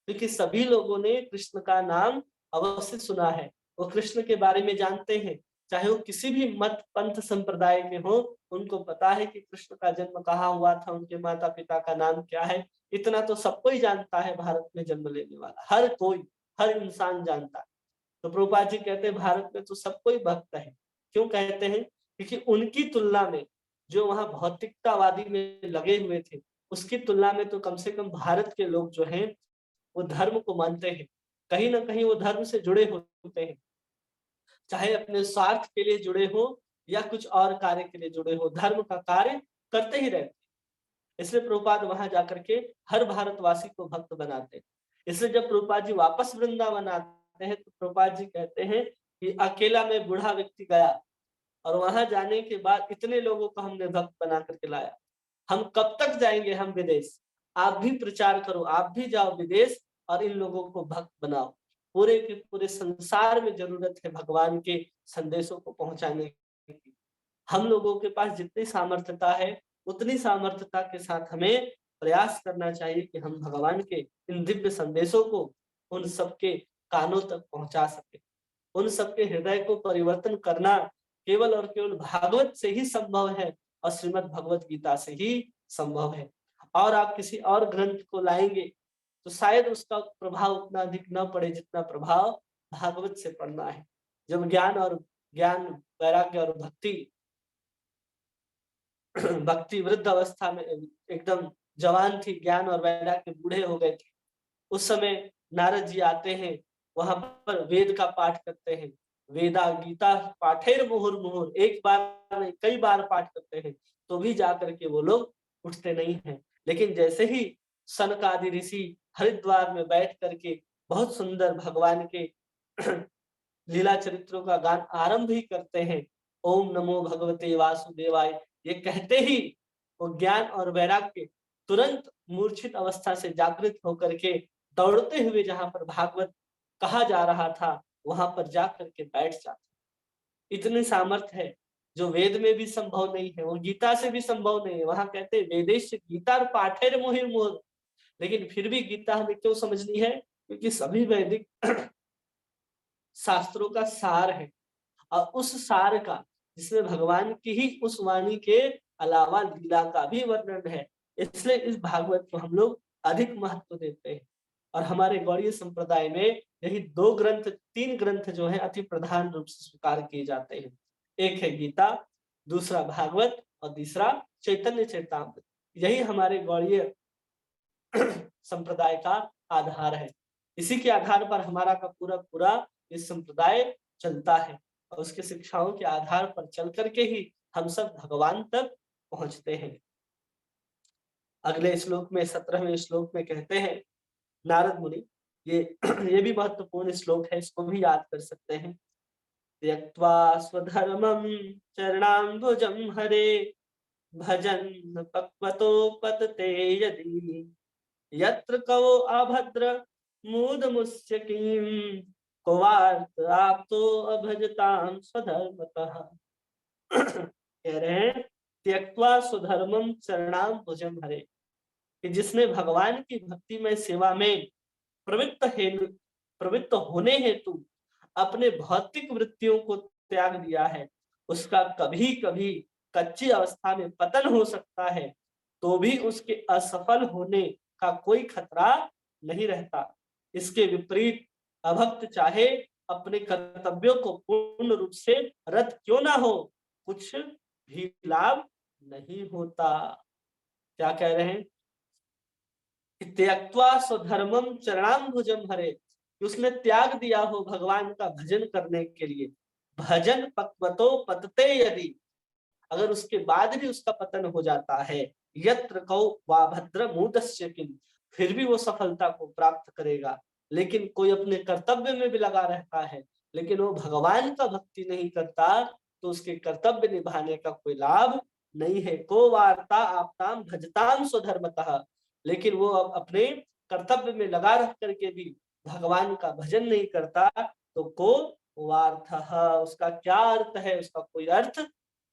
क्योंकि सभी लोगों ने कृष्ण का नाम अवश्य सुना है, वो कृष्ण के बारे में जानते हैं, चाहे वो किसी भी मत पंथ संप्रदाय के हो, उनको पता है कि कृष्ण का जन्म कहाँ हुआ था, उनके माता पिता का नाम क्या है। इतना तो सबको ही जानता है, भारत में जन्म लेने वाला हर कोई, हर इंसान जानता है। तो प्रभुपाद जी कहते हैं भारत में तो सब कोई भक्त है। क्यों कहते हैं? क्योंकि उनकी तुलना में जो वहां भौतिकतावादी में लगे हुए थे, उसकी तुलना में तो कम से कम भारत के लोग जो हैं वो धर्म को मानते हैं, कहीं ना कहीं वो धर्म से जुड़े होते हैं, चाहे अपने स्वार्थ के लिए जुड़े हो या कुछ और कार्य के लिए जुड़े हो, धर्म का कार्य करते ही रहते हैं। इसलिए प्रभुपाद वहां जाकर के हर भारतवासी को भक्त बनाते हैं। इसलिए जब प्रभुपाद जी वापस वृंदावन आते हैं तो प्रभुपाद जी कहते हैं कि अकेला में बूढ़ा व्यक्ति गया और वहां जाने के बाद इतने लोगों को हमने भक्त बना करके लाया, हम कब तक जाएंगे हम विदेश, आप भी प्रचार करो, आप भी जाओ विदेश और इन लोगों को भक्त बनाओ। पूरे के पूरे संसार में जरूरत है भगवान के संदेशों को पहुंचाने की। हम लोगों के पास जितनी सामर्थ्यता है उतनी सामर्थ्यता के साथ हमें प्रयास करना चाहिए कि हम भगवान के इन दिव्य संदेशों को उन सबके कानों तक पहुंचा सके। उन सबके हृदय को परिवर्तन करना केवल और केवल भागवत से ही संभव है और श्रीमद् भगवत गीता से ही संभव है। और आप किसी और ग्रंथ को लाएंगे तो शायद उसका प्रभाव उतना अधिक न पड़े जितना प्रभाव भागवत से पड़ना है। जब ज्ञान वैराग्य और भक्ति भक्ति वृद्ध अवस्था में एकदम जवान थी, ज्ञान और वैराग्य बूढ़े हो गए थे, उस समय नारद जी आते हैं, वहां पर वेद का पाठ करते हैं। वेदा गीता पाठेर मुहुर मुहुर, एक बार नहीं कई बार पाठ करते हैं, तो भी जाकर के वो लोग उठते नहीं हैं। लेकिन जैसे ही सनक आदि ऋषि हरिद्वार में बैठ करके बहुत सुंदर भगवान के लीला चरित्रों का गान आरंभ ही करते हैं, ओम नमो भगवते वासुदेवाय, ये कहते ही वो ज्ञान और वैराग्य तुरंत मूर्छित अवस्था से जागृत होकर के दौड़ते हुए जहां पर भागवत कहा जा रहा था वहां पर जाकर के बैठ जाते। इतनी सामर्थ्य है जो वेद में भी संभव नहीं है, वो गीता से भी संभव नहीं है। वहां कहते हैं वेदेश गीता पाठेर मोहिर मोहर, लेकिन फिर भी गीता हमें क्यों समझनी है? क्योंकि सभी वैदिक शास्त्रों का सार है, और उस सार का जिसमें भगवान की ही उस वाणी के अलावा लीला का भी वर्णन है, इसलिए इस भागवत को हम लोग अधिक महत्व देते हैं। और हमारे गौड़ीय संप्रदाय में यही दो ग्रंथ, तीन ग्रंथ जो है अति प्रधान रूप से स्वीकार किए जाते हैं। एक है गीता, दूसरा भागवत और तीसरा चैतन्य चैतामृत। यही हमारे गौड़ीय संप्रदाय का आधार है। इसी के आधार पर हमारा का पूरा पूरा इस संप्रदाय चलता है, और उसके शिक्षाओं के आधार पर चल करके ही हम सब भगवान तक पहुंचते हैं। अगले श्लोक में 17वें श्लोक में कहते हैं नारद मुनि, ये ये भी महत्वपूर्ण श्लोक है, इसको भी याद कर सकते हैं। त्यक्त्वा स्वधर्मं चरणाम्बुजं हरे भजन् पक्वतो पतते यदि यत्र कवो अभद्र मूद मुष्यकीं कुवार्त आप्तो अभजतां स्वधर्मतः। कह रहे हैं त्यक्त्वा स्वधर्मं शरणाम्बुजं हरे, कि जिसने भगवान की भक्तिमय सेवा में प्रवृत्त होने हेतु अपने भौतिक वृत्तियों को त्याग दिया है, उसका कभी कभी कच्ची अवस्था में पतन हो सकता है, तो भी उसके असफल होने का कोई खतरा नहीं रहता। इसके विपरीत अभक्त चाहे अपने कर्तव्यों को पूर्ण रूप से रद्द क्यों ना हो, कुछ भी लाभ नहीं होता। क्या कह रहे हैं? त्यक्त्वा स्वधर्मम चरणाम्बुजम हरे, कि उसने त्याग दिया हो भगवान का भजन करने के लिए। भजन पक्वतो पतते यदि, अगर उसके बाद भी उसका पतन हो जाता है, यत्र कौ वा भद्र मूढ़स्य किम, फिर भी वो सफलता को प्राप्त करेगा। लेकिन कोई अपने कर्तव्य में भी लगा रहता है, लेकिन वो भगवान का भक्ति नहीं करता, तो उसके कर्तव्य निभाने का कोई लाभ नहीं है। को वार्ता आपताम भजताम स्वधर्मतः, लेकिन वो अब अपने कर्तव्य में लगा रह करके भी भगवान का भजन नहीं करता, तो को वार्थः, उसका क्या अर्थ है? उसका कोई अर्थ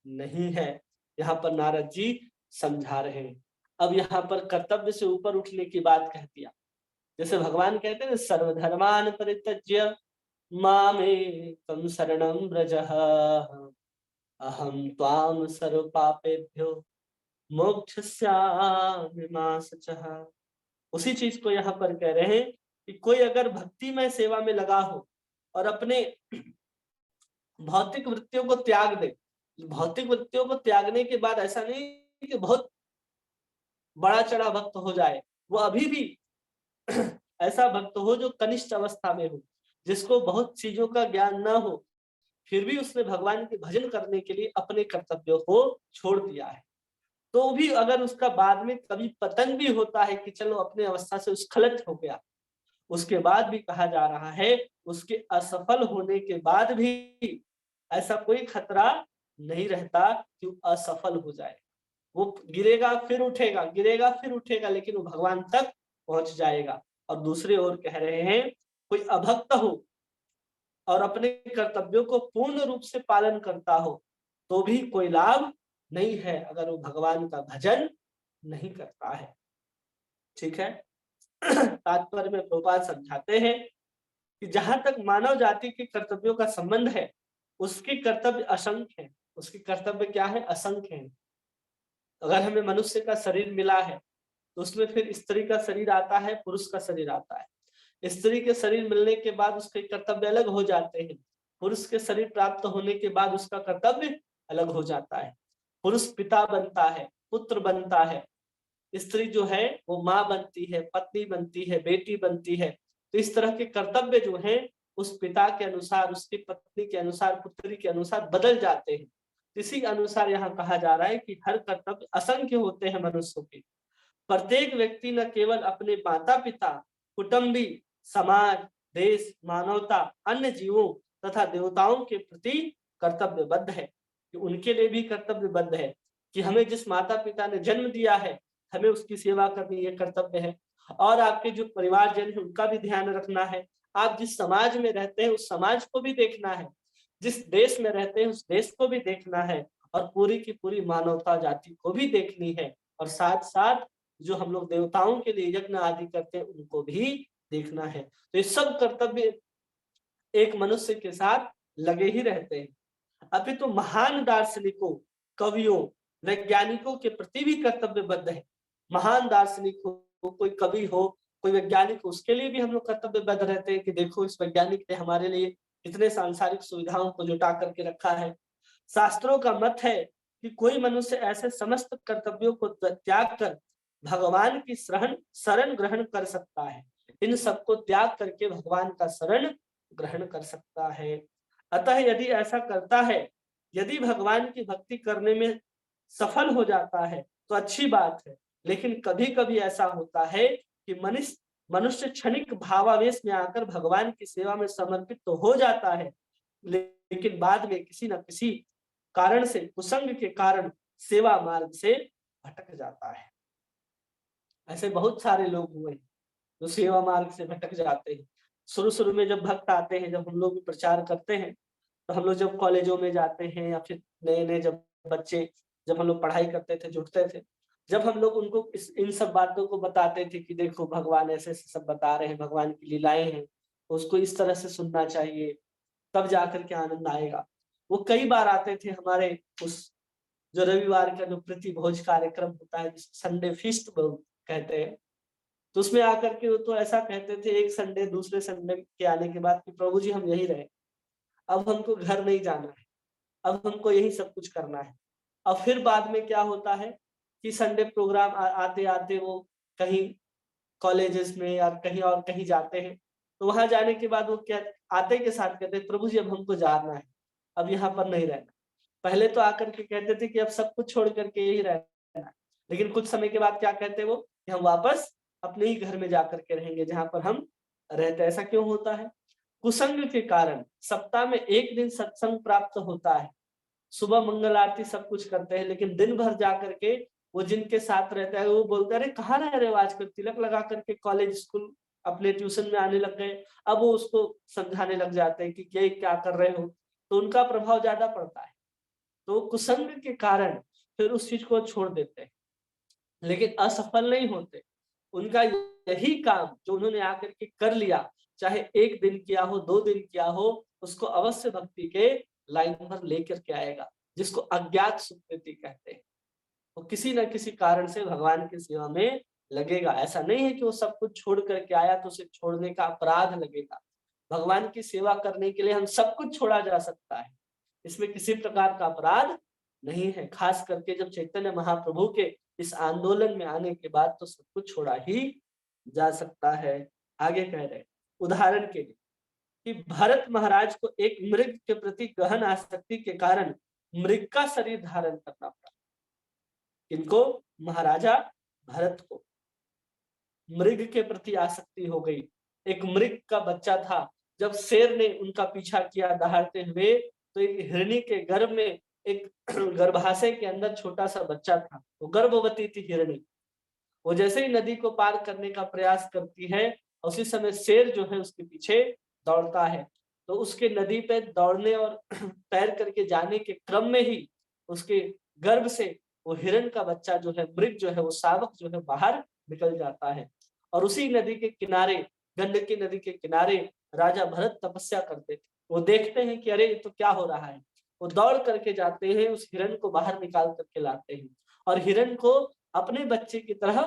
नहीं है। यहाँ पर नारद जी समझा रहे हैं। अब यहाँ पर कर्तव्य से ऊपर उठने की बात कह दिया। जैसे भगवान कहते हैं सर्वधर्मान परित्यज्य मामेकं शरणं व्रजः अहं त्वां सर्व पापेभ्यो मोक्षयिष्यामि मा शुचः। उसी चीज को यहाँ पर कह रहे हैं कि कोई अगर भक्तिमय सेवा में लगा हो और अपने भौतिक वृत्तियों को त्याग दे, भौतिक वृत्तियों को त्यागने के बाद ऐसा नहीं कि बहुत बड़ा चढ़ा भक्त हो जाए, वो अभी भी ऐसा भक्त हो जो कनिष्ठ अवस्था में हो, जिसको बहुत चीजों का ज्ञान न हो, फिर भी उसने भगवान के भजन करने के लिए अपने कर्तव्यों को छोड़ दिया है, तो भी अगर उसका बाद में कभी पतन भी होता है कि चलो अपने अवस्था से स्खलित हो गया, उसके बाद भी कहा जा रहा है उसके असफल होने के बाद भी ऐसा कोई खतरा नहीं रहता कि वो असफल हो जाए। वो गिरेगा फिर उठेगा, गिरेगा फिर उठेगा, लेकिन वो भगवान तक पहुंच जाएगा। और दूसरी ओर कह रहे हैं कोई अभक्त हो और अपने कर्तव्यों को पूर्ण रूप से पालन करता हो, तो भी कोई लाभ नहीं है अगर वो भगवान का भजन नहीं करता है। ठीक है। तात्पर्य में प्रभुपाद समझाते हैं कि जहां तक मानव जाति के कर्तव्यों का संबंध है, उसके कर्तव्य असंख्य है। उसके कर्तव्य क्या है? असंख्य है। अगर हमें मनुष्य का शरीर मिला है, तो उसमें फिर स्त्री का शरीर आता है, पुरुष का शरीर आता है। स्त्री के शरीर मिलने के बाद उसके कर्तव्य अलग हो जाते हैं। पुरुष के शरीर प्राप्त होने के बाद उसका कर्तव्य अलग हो जाता है। पुरुष पिता बनता है, पुत्र बनता है, स्त्री जो है वो माँ बनती है, पत्नी बनती है, बेटी बनती है। तो इस तरह के कर्तव्य जो हैं उस पिता के अनुसार, उसकी पत्नी के अनुसार, पुत्री के अनुसार बदल जाते हैं। इसी अनुसार यहाँ कहा जा रहा है कि हर कर्तव्य असंख्य होते हैं मनुष्यों के। प्रत्येक व्यक्ति न केवल अपने माता पिता, कुटुंबी, समाज, देश, मानवता, अन्य जीवों तथा देवताओं के प्रति कर्तव्यबद्ध है, कि उनके लिए भी कर्तव्यबद्ध है कि हमें जिस माता पिता ने जन्म दिया है, हमें उसकी सेवा करनी ये कर्तव्य है। और आपके जो परिवारजन है उनका भी ध्यान रखना है। आप जिस समाज में रहते हैं उस समाज को भी देखना है, जिस देश में रहते हैं उस देश को भी देखना है, और पूरी की पूरी मानवता जाति को भी देखनी है। और साथ साथ जो हम लोग देवताओं के लिए यज्ञ आदि करते हैं उनको भी देखना है। तो ये सब कर्तव्य एक मनुष्य के साथ लगे ही रहते हैं। अभी तो महान दार्शनिकों, कवियों, वैज्ञानिकों के प्रति भी कर्तव्यबद्ध है। महान दार्शनिक हो, कोई कवि हो, कोई वैज्ञानिक हो, उसके लिए भी हम लोग कर्तव्यबद्ध रहते हैं कि देखो इस वैज्ञानिक ने हमारे लिए इतने सांसारिक सुविधाओं को जुटा करके रखा है। शास्त्रों का मत है कि कोई मनुष्य ऐसे समस्त कर्तव्यों को त्याग कर भगवान की शरण ग्रहण कर सकता है। इन सबको त्याग करके भगवान का शरण ग्रहण कर सकता है। अतः यदि ऐसा करता है, यदि भगवान की भक्ति करने में सफल हो जाता है तो अच्छी बात है। लेकिन कभी कभी ऐसा होता है कि मनुष्य क्षणिक भावावेश में आकर भगवान की सेवा में समर्पित तो हो जाता है, लेकिन बाद में किसी न किसी कारण से, कुसंग के कारण सेवा मार्ग से भटक जाता है। ऐसे बहुत सारे लोग हुए जो सेवा मार्ग से भटक जाते हैं। शुरू शुरू में जब भक्त आते हैं, जब हम लोग भी प्रचार करते हैं, तो हम लोग जब कॉलेजों में जाते हैं या फिर नए नए जब बच्चे, जब हम लोग पढ़ाई करते थे, जुटते थे, जब हम लोग उनको इन सब बातों को बताते थे कि देखो भगवान ऐसे ऐसे सब बता रहे हैं, भगवान की लीलाएं हैं, उसको इस तरह से सुनना चाहिए, तब जाकर के आनंद आएगा। वो कई बार आते थे हमारे उस जो रविवार का जो प्रीति भोज कार्यक्रम होता है, जिसको संडे फीस्ट कहते हैं, तो उसमें आकर के वो तो ऐसा कहते थे एक संडे दूसरे संडे के आने के बाद कि प्रभु जी हम यहीं रहे, अब हमको घर नहीं जाना है, अब हमको यही सब कुछ करना है। और फिर बाद में क्या होता है कि संडे प्रोग्राम आते-आते वो कहीं कॉलेजेस में या कहीं और कहीं जाते हैं। तो वहाँ जाने के बाद वो क्या आते के साथ कहते हैं प्रभु जी अब हमको जाना है, अब यहाँ पर नहीं रहना। पहले तो आकर के कहते थे कि अब सब कुछ छोड़ कर के यही रहना है। लेकिन कुछ समय के बाद क्या कहते हैं वो कि हम वापस अपने ही घर में जाकर के रहेंगे जहाँ पर हम रहते हैं। ऐसा क्यों होता है? कुसंग के कारण सप्ताह में 1 दिन सत्संग प्राप्त होता है। सुबह मंगल आरती सब कुछ करते हैं, लेकिन दिन भर जाकर के वो जिनके साथ रहता है वो बोलता है, अरे कहाँ रह रहे हो आजकल, तिलक लगा करके कॉलेज स्कूल अपने ट्यूशन में आने लग गए। अब वो उसको समझाने लग जाते हैं कि ये क्या कर रहे हो, तो उनका प्रभाव ज्यादा पड़ता है। तो कुसंग के कारण फिर उस चीज को छोड़ देते हैं, लेकिन असफल नहीं होते। उनका यही काम जो उन्होंने आकर के कर लिया, चाहे 1 दिन किया हो, 2 दिन किया हो, उसको अवश्य भक्ति के लाइन पर लेकर के आएगा, जिसको अज्ञात स्वीकृति कहते हैं। वो किसी न किसी कारण से भगवान की सेवा में लगेगा। ऐसा नहीं है कि वो सब कुछ छोड़ करके आया तो उसे छोड़ने का अपराध लगेगा। भगवान की सेवा करने के लिए हम सब कुछ छोड़ा जा सकता है। इसमें किसी प्रकार का अपराध नहीं है। खास करके जब चैतन्य महाप्रभु के इस आंदोलन में आने के बाद तो सब कुछ छोड़ा ही जा सकता है। आगे कह रहे हैं, उदाहरण के लिए कि भरत महाराज को एक मृग के प्रति गहन आसक्ति के कारण मृग का शरीर धारण करना पड़ा। इनको महाराजा भरत को मृग के प्रति आसक्ति हो गई। एक मृग का बच्चा था, जब शेर ने उनका पीछा किया दहाड़ते हुए, तो एक हिरनी के गर्भ में एक गर्भाशय के अंदर छोटा सा बच्चा था, वो गर्भवती थी हिरनी। वो जैसे ही नदी को पार करने का प्रयास करती है, उसी समय शेर जो है उसके पीछे दौड़ता है। तो उसके नदी पे दौड़ने और तैर करके जाने के क्रम में ही उसके गर्भ से वो हिरण का बच्चा जो है, मृग जो है, वो शावक जो है बाहर निकल जाता है। और उसी नदी के किनारे, गंडकी नदी के किनारे राजा भरत तपस्या करते थे। वो देखते हैं कि अरे ये तो क्या हो रहा है। वो दौड़ करके जाते हैं, उस हिरण को बाहर निकाल करके लाते हैं और हिरण को अपने बच्चे की तरह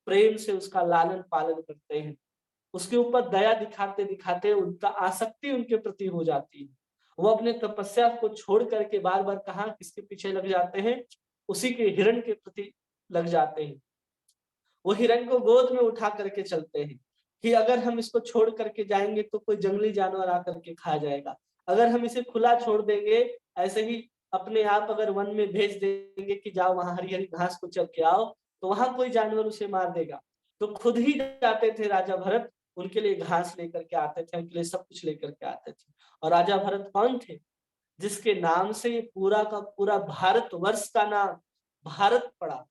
प्रेम से उसका लालन पालन करते हैं। उसके ऊपर दया दिखाते दिखाते उनका आसक्ति उनके प्रति हो जाती है। वो अपने तपस्या को छोड़ करके बार बार कहाँ किसके पीछे लग जाते हैं, उसी के हिरण के प्रति लग जाते हैं। वो हिरण को गोद में उठा करके चलते हैं कि अगर हम इसको छोड़ करके जाएंगे तो कोई जंगली जानवर आकर के खा जाएगा। अगर हम इसे खुला छोड़ देंगे, ऐसे ही अपने आप अगर वन में भेज देंगे कि जाओ वहां हरी हरी घास को चर के आओ, तो वहां कोई जानवर उसे मार देगा। तो खुद ही जाते थे राजा भरत, उनके लिए घास लेकर के आते थे, उनके लिए सब कुछ लेकर के आते थे। और राजा भरत कौन थे? जिसके नाम से ये पूरा का पूरा भारतवर्ष का नाम भारत पड़ा।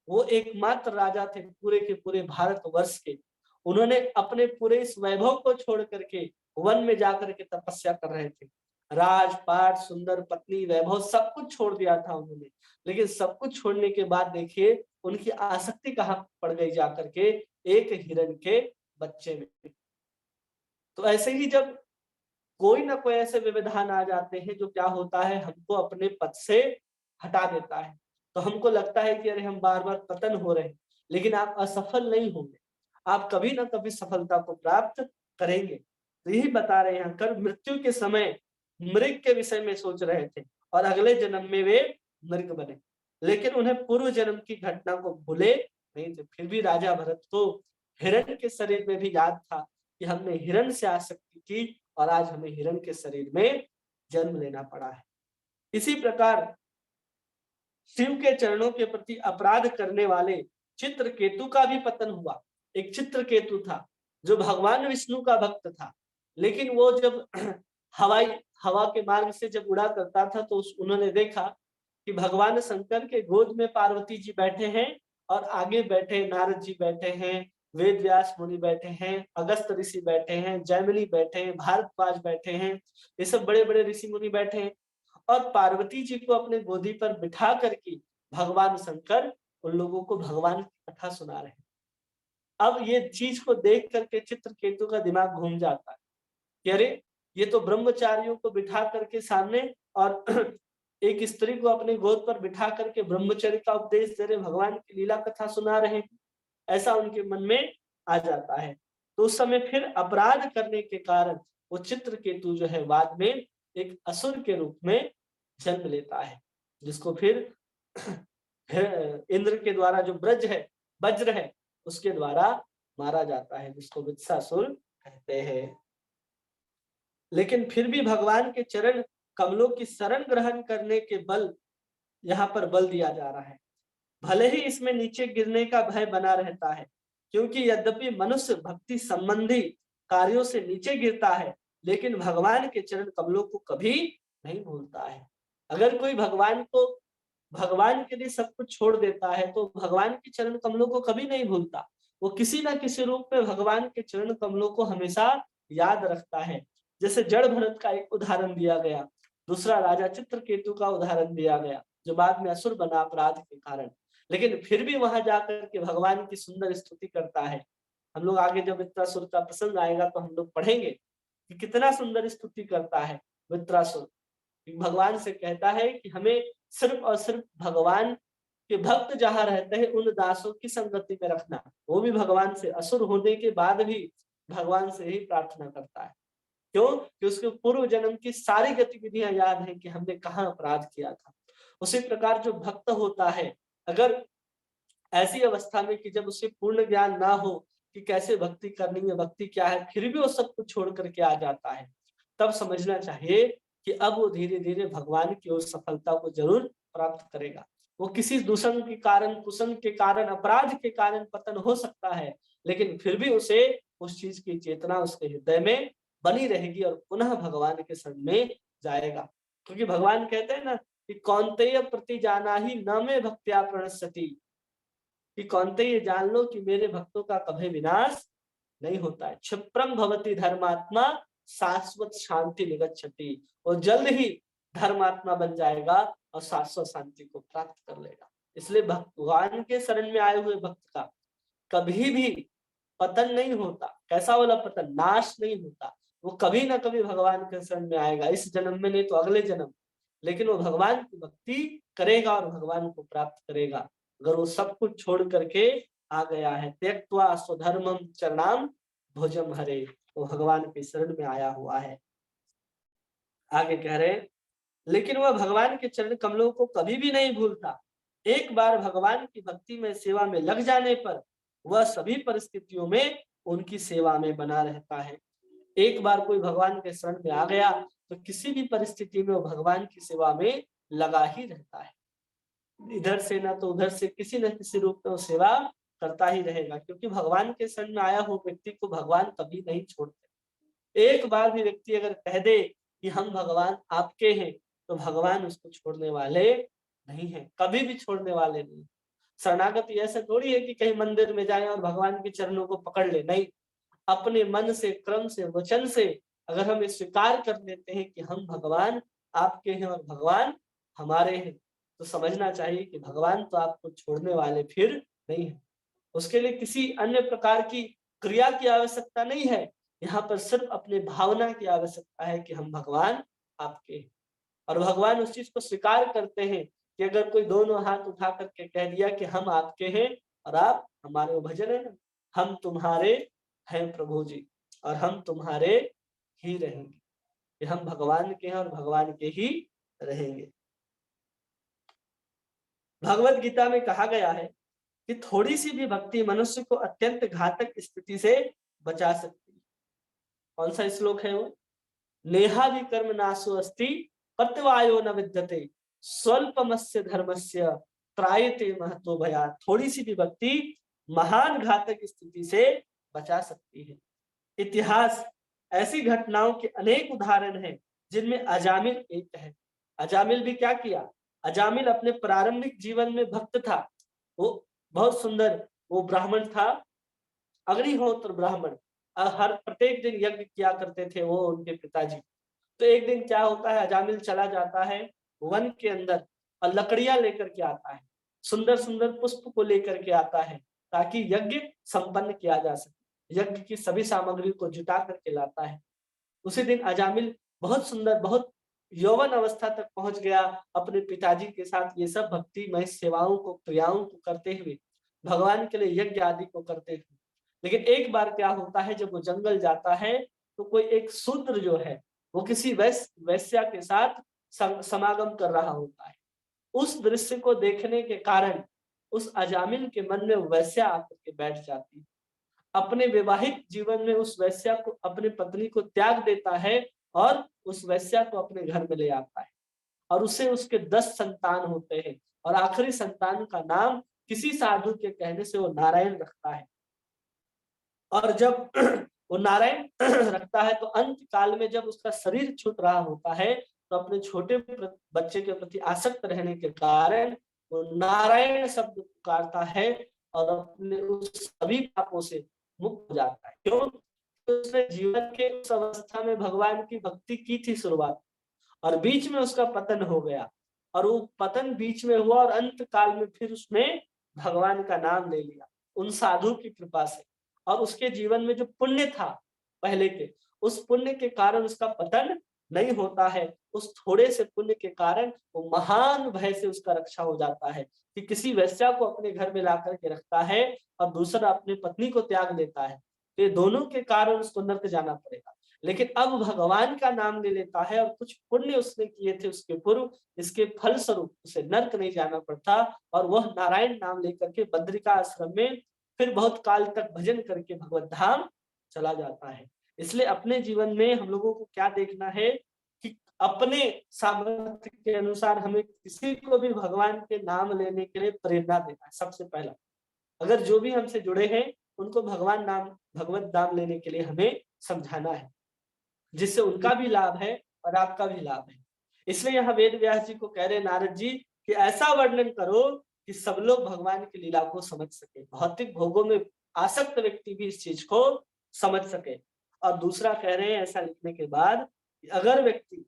वो एकमात्र राजा थे पूरे के पूरे भारतवर्ष के। उन्होंने अपने पूरे इस वैभव को छोड़ करके वन में जाकर के तपस्या कर रहे थे। राजपाट, सुंदर पत्नी, वैभव सब कुछ छोड़ दिया था उन्होंने। लेकिन सब कुछ छोड़ने के बाद देखिए उनकी आसक्ति कहाँ पड़ गई जाकर के, एक हिरण के बच्चे में। तो ऐसे ही जब कोई ना कोई ऐसे व्यवधान आ जाते हैं जो क्या होता है, हमको अपने पद से हटा देता है। तो हमको लगता है कि अरे हम बार बार पतन हो रहे हैं, लेकिन आप असफल नहीं होंगे। आप कभी ना कभी सफलता को प्राप्त करेंगे। तो यही बता रहे हैं यहाँ कर, मृत्यु के समय मृग के विषय में सोच रहे थे और अगले जन्म में वे मृग बने। लेकिन उन्हें पूर्व जन्म की घटना को भूले नहीं थे। फिर भी राजा भरत को हिरण के शरीर में भी याद था कि हमने हिरण से आसक्ति की और आज हमें हिरण के शरीर में जन्म लेना पड़ा है। इसी प्रकार शिव के चरणों के प्रति अपराध करने वाले चित्रकेतु का भी पतन हुआ। एक चित्रकेतु था जो भगवान विष्णु का भक्त था, लेकिन वो जब हवा के मार्ग से जब उड़ा करता था तो उन्होंने देखा कि भगवान शंकर के गोद में पार्वती जी बैठे हैं और आगे बैठे नारद जी बैठे हैं, वेद व्यास मुनि बैठे हैं, अगस्त ऋषि बैठे हैं, जैमिनी बैठे हैं, भारद्वाज बैठे हैं, ये सब बड़े बड़े ऋषि मुनि बैठे हैं। और पार्वती जी को अपने गोदी पर बिठा करके भगवान शंकर उन लोगों को भगवान की कथा सुना रहे हैं। अब ये चीज को देख करके चित्रकेतु का दिमाग घूम जाता है कि अरे ये तो ब्रह्मचारियों को बिठा करके सामने और एक स्त्री को अपने गोद पर बिठा करके ब्रह्मचर्य का उपदेश दे रहे, भगवान की लीला कथा सुना रहे हैं। ऐसा उनके मन में आ जाता है। तो उस समय फिर अपराध करने के कारण वो चित्रकेतु जो है बाद में एक असुर के रूप में जन्म लेता है, जिसको फिर इंद्र के द्वारा जो वज्र है, उसके द्वारा मारा जाता है, जिसको वत्सासुर कहते हैं। लेकिन फिर भी भगवान के चरण कमलों की शरण ग्रहण करने के बल, यहाँ पर बल दिया जा रहा है। भले ही इसमें नीचे गिरने का भय बना रहता है, क्योंकि यद्यपि मनुष्य भक्ति संबंधी कार्यों से नीचे गिरता है, लेकिन भगवान के चरण कमलों को कभी नहीं भूलता है। अगर कोई भगवान के लिए सब कुछ छोड़ देता है, तो भगवान के चरण कमलों को कभी नहीं भूलता। वो किसी ना किसी रूप में भगवान के चरण कमलों को हमेशा याद रखता है। जैसे जड़ भरत का एक उदाहरण दिया गया, दूसरा राजा चित्रकेतु का उदाहरण दिया गया, जो बाद में असुर बना अपराध के कारण, लेकिन फिर भी वहां जाकर के भगवान की सुंदर स्तुति करता है। हम लोग आगे जब वृत्रासुर का प्रसंग आएगा तो हम लोग पढ़ेंगे कि कितना सुंदर स्तुति करता है वृत्रासुर। भगवान से कहता है कि हमें सिर्फ और सिर्फ भगवान के भक्त जहाँ रहते हैं उन दासों की संगति में रखना। वो भी भगवान से, असुर होने के बाद भी भगवान से ही प्रार्थना करता है। क्यों? कि उसके पूर्व जन्म की सारी गतिविधियां याद है कि हमने कहाँ अपराध किया था। उसी प्रकार जो भक्त होता है, अगर ऐसी अवस्था में कि जब उसे पूर्ण ज्ञान ना हो कि कैसे भक्ति करनी है, भक्ति क्या है, फिर भी वो सब कुछ छोड़ करके आ जाता है, तब समझना चाहिए कि अब वो धीरे धीरे भगवान की ओर सफलता को जरूर प्राप्त करेगा। वो किसी दूषण के कारण, कुसंग के कारण, अपराध के कारण पतन हो सकता है, लेकिन फिर भी उसे उस चीज की चेतना उसके हृदय में बनी रहेगी और पुनः भगवान के शरण में जाएगा। क्योंकि भगवान कहते हैं ना कि कौन्तेय प्रति जाना ही न में भक्त्या प्रणश्यति, कि कौन्तेय ये जान लो कि मेरे भक्तों का कभी विनाश नहीं होता है। क्षिप्रम भवति धर्मात्मा शाश्वत शांति निगच्छति, और जल्द ही धर्मात्मा बन जाएगा और शाश्वत शांति को प्राप्त कर लेगा। इसलिए भगवान के शरण में आए हुए भक्त का कभी भी पतन नहीं होता। कैसा वाला पतन? नाश नहीं होता। वो कभी ना कभी भगवान के शरण में आएगा, इस जन्म में नहीं तो अगले जन्म, लेकिन वो भगवान की भक्ति करेगा और भगवान को प्राप्त करेगा। अगर वो सब कुछ छोड़ करके आ गया है, त्यक्त्वा स्वधर्मम चरणाम भुजम हरे, वो भगवान के शरण में आया हुआ है। आगे कह रहे, लेकिन वह भगवान के चरण कमलों को कभी भी नहीं भूलता। एक बार भगवान की भक्ति में, सेवा में लग जाने पर वह सभी परिस्थितियों में उनकी सेवा में बना रहता है। एक बार कोई भगवान के शरण में आ गया तो किसी भी परिस्थिति में वो भगवान की सेवा में लगा ही रहता है। इधर से ना तो उधर से किसी न किसी रूप में वो सेवा करता ही रहेगा, क्योंकि भगवान के शरण में आया हुआ व्यक्ति को भगवान कभी नहीं छोड़ते। एक बार भी व्यक्ति अगर कह दे कि हम भगवान आपके हैं, तो भगवान उसको छोड़ने वाले नहीं है, कभी भी छोड़ने वाले नहीं। शरणागति ऐसा थोड़ी है कि कहीं मंदिर में जाए और भगवान के चरणों को पकड़ ले, नहीं। अपने मन से, क्रम से, वचन से अगर हम स्वीकार कर लेते हैं कि हम भगवान आपके हैं और भगवान हमारे हैं, तो समझना चाहिए कि भगवान तो आपको छोड़ने वाले फिर नहीं है। उसके लिए किसी अन्य प्रकार की क्रिया की आवश्यकता नहीं है। यहाँ पर सिर्फ अपने भावना की आवश्यकता है कि हम भगवान आपके हैं। और भगवान उस चीज को स्वीकार करते हैं कि अगर कोई दोनों हाथ उठा करके कह दिया कि हम आपके हैं और आप हमारे, वो भजन है ना, हम तुम्हारे हैं प्रभु जी और हम तुम्हारे ही रहेंगे। कि हम भगवान के हैं और भगवान के ही रहेंगे। भगवत गीता में कहा गया है कि थोड़ी सी भी भक्ति मनुष्य को अत्यंत घातक स्थिति से बचा सकती है। कौन सा श्लोक है वो? नेहा भी कर्म नाशो अस्ति प्रत्यवायो न विद्यते स्वल्पमस्य धर्मस्य त्रायते महतो भया। थोड़ी सी भी भक्ति महान घातक स्थिति से बचा सकती है। इतिहास ऐसी घटनाओं के अनेक उदाहरण हैं, जिनमें अजामिल एक है। अजामिल भी क्या किया? अजामिल अपने प्रारंभिक जीवन में भक्त था। वो बहुत सुंदर, वो ब्राह्मण था, अग्निहोत्र ब्राह्मण। हर प्रत्येक दिन यज्ञ किया करते थे वो, उनके पिताजी। तो एक दिन क्या होता है, अजामिल चला जाता है वन के अंदर और लकड़ियां लेकर के आता है, सुंदर सुंदर पुष्प को लेकर के आता है, ताकि यज्ञ संपन्न किया जा सके। यज्ञ की सभी सामग्री को जुटा करके लाता है। उसी दिन अजामिल बहुत सुंदर, बहुत यौवन अवस्था तक पहुंच गया, अपने पिताजी के साथ ये सब भक्तिमय सेवाओं को, क्रियाओं को करते हुए, भगवान के लिए यज्ञ आदि को करते हुए। लेकिन एक बार क्या होता है, जब वो जंगल जाता है तो कोई एक शूद्र जो है वो किसी वैश्या के साथ समागम कर रहा होता है। उस दृश्य को देखने के कारण उस अजामिल के मन में वैश्या आकर के बैठ जाती है। अपने वैवाहिक जीवन में उस वैश्या को, अपनी पत्नी को त्याग देता है और उस वैश्या को अपने घर में ले आता है और उसे उसके 10 संतान होते हैं और आखिरी संतान का नाम किसी साधु के कहने से वो नारायण रखता है। और जब वो नारायण रखता है तो अंत काल में जब उसका शरीर छूट रहा होता है तो अपने छोटे बच्चे के प्रति आसक्त रहने के कारण वो नारायण शब्द पुकारता है और अपने उस सभी पापों से मुक्त हो जाता है। क्यों? तो उसने जीवन के उस अवस्था में भगवान की भक्ति की थी शुरुआत, और बीच में उसका पतन हो गया और वो पतन बीच में हुआ और अंत काल में फिर उसने भगवान का नाम ले लिया उन साधु की कृपा से। और उसके जीवन में जो पुण्य था पहले के, उस पुण्य के कारण उसका पतन नहीं होता है। उस थोड़े से पुण्य के कारण वो महान भय से उसका रक्षा हो जाता है कि किसी वैश्या को अपने घर में ला करके रखता है और दूसरा अपनी पत्नी को त्याग देता है, तो ये दोनों के कारण उसको नर्क जाना पड़ेगा। लेकिन अब भगवान का नाम ले लेता है और कुछ पुण्य उसने किए थे उसके पूर्व, इसके फल स्वरूप उसे नर्क नहीं जाना पड़ता और वह नारायण नाम लेकर के बद्रिका आश्रम में फिर बहुत काल तक भजन करके भगवत धाम चला जाता है। इसलिए अपने जीवन में हम लोगों को क्या देखना है कि अपने सामर्थ्य के अनुसार हमें किसी को भी भगवान के नाम लेने के लिए प्रेरणा देना है। सबसे पहला, अगर जो भी हमसे जुड़े हैं उनको भगवत नाम लेने के लिए हमें समझाना है, जिससे उनका भी लाभ है और आपका भी लाभ है। इसलिए यहाँ वेद व्यास जी को कह रहे नारद जी कि ऐसा वर्णन करो कि सब लोग भगवान की लीला को समझ सके, भौतिक भोगों में आसक्त व्यक्ति भी इस चीज को समझ सके। और दूसरा कह रहे हैं ऐसा लिखने के बाद, अगर व्यक्ति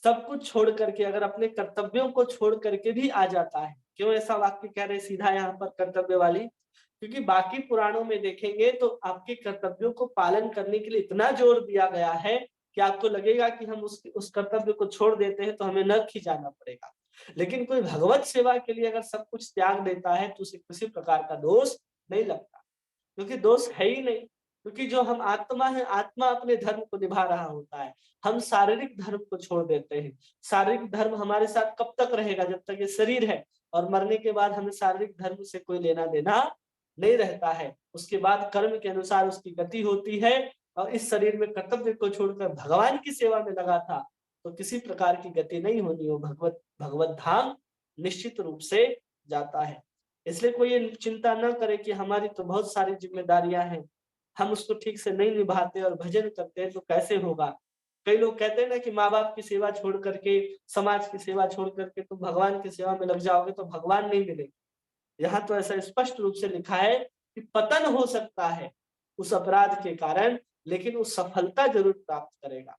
सब कुछ छोड़ करके, अगर अपने कर्तव्यों को छोड़ करके भी आ जाता है, क्यों ऐसा वाक्य कह रहे सीधा यहाँ पर कर्तव्य वाली, क्योंकि बाकी पुराणों में देखेंगे तो आपके कर्तव्यों को पालन करने के लिए इतना जोर दिया गया है कि आपको लगेगा कि हम उस कर्तव्य को छोड़ देते हैं तो हमें नर्क ही जाना पड़ेगा। लेकिन कोई भगवत सेवा के लिए अगर सब कुछ त्याग देता है तो उसे किसी प्रकार का दोष नहीं लगता, क्योंकि दोष है ही नहीं। क्योंकि जो हम आत्मा है, आत्मा अपने धर्म को निभा रहा होता है। हम शारीरिक धर्म को छोड़ देते हैं। शारीरिक धर्म हमारे साथ कब तक रहेगा? जब तक ये शरीर है, और मरने के बाद हमें शारीरिक धर्म से कोई लेना देना नहीं रहता है। उसके बाद कर्म के अनुसार उसकी गति होती है और इस शरीर में कर्तव्य को छोड़कर भगवान की सेवा में लगा था तो किसी प्रकार की गति नहीं होनी, वो भगवत धाम निश्चित रूप से जाता है। इसलिए कोई ये चिंता न करे कि हमारी तो बहुत सारी जिम्मेदारियां हैं, हम उसको ठीक से नहीं निभाते और भजन करते हैं तो कैसे होगा। कई लोग कहते हैं ना कि माँ बाप की सेवा छोड़ करके, समाज की सेवा छोड़ करके तुम भगवान की सेवा में लग जाओगे तो भगवान नहीं मिलेंगे। यहाँ तो ऐसा स्पष्ट रूप से लिखा है कि पतन हो सकता है उस अपराध के कारण, लेकिन वो सफलता जरूर प्राप्त करेगा।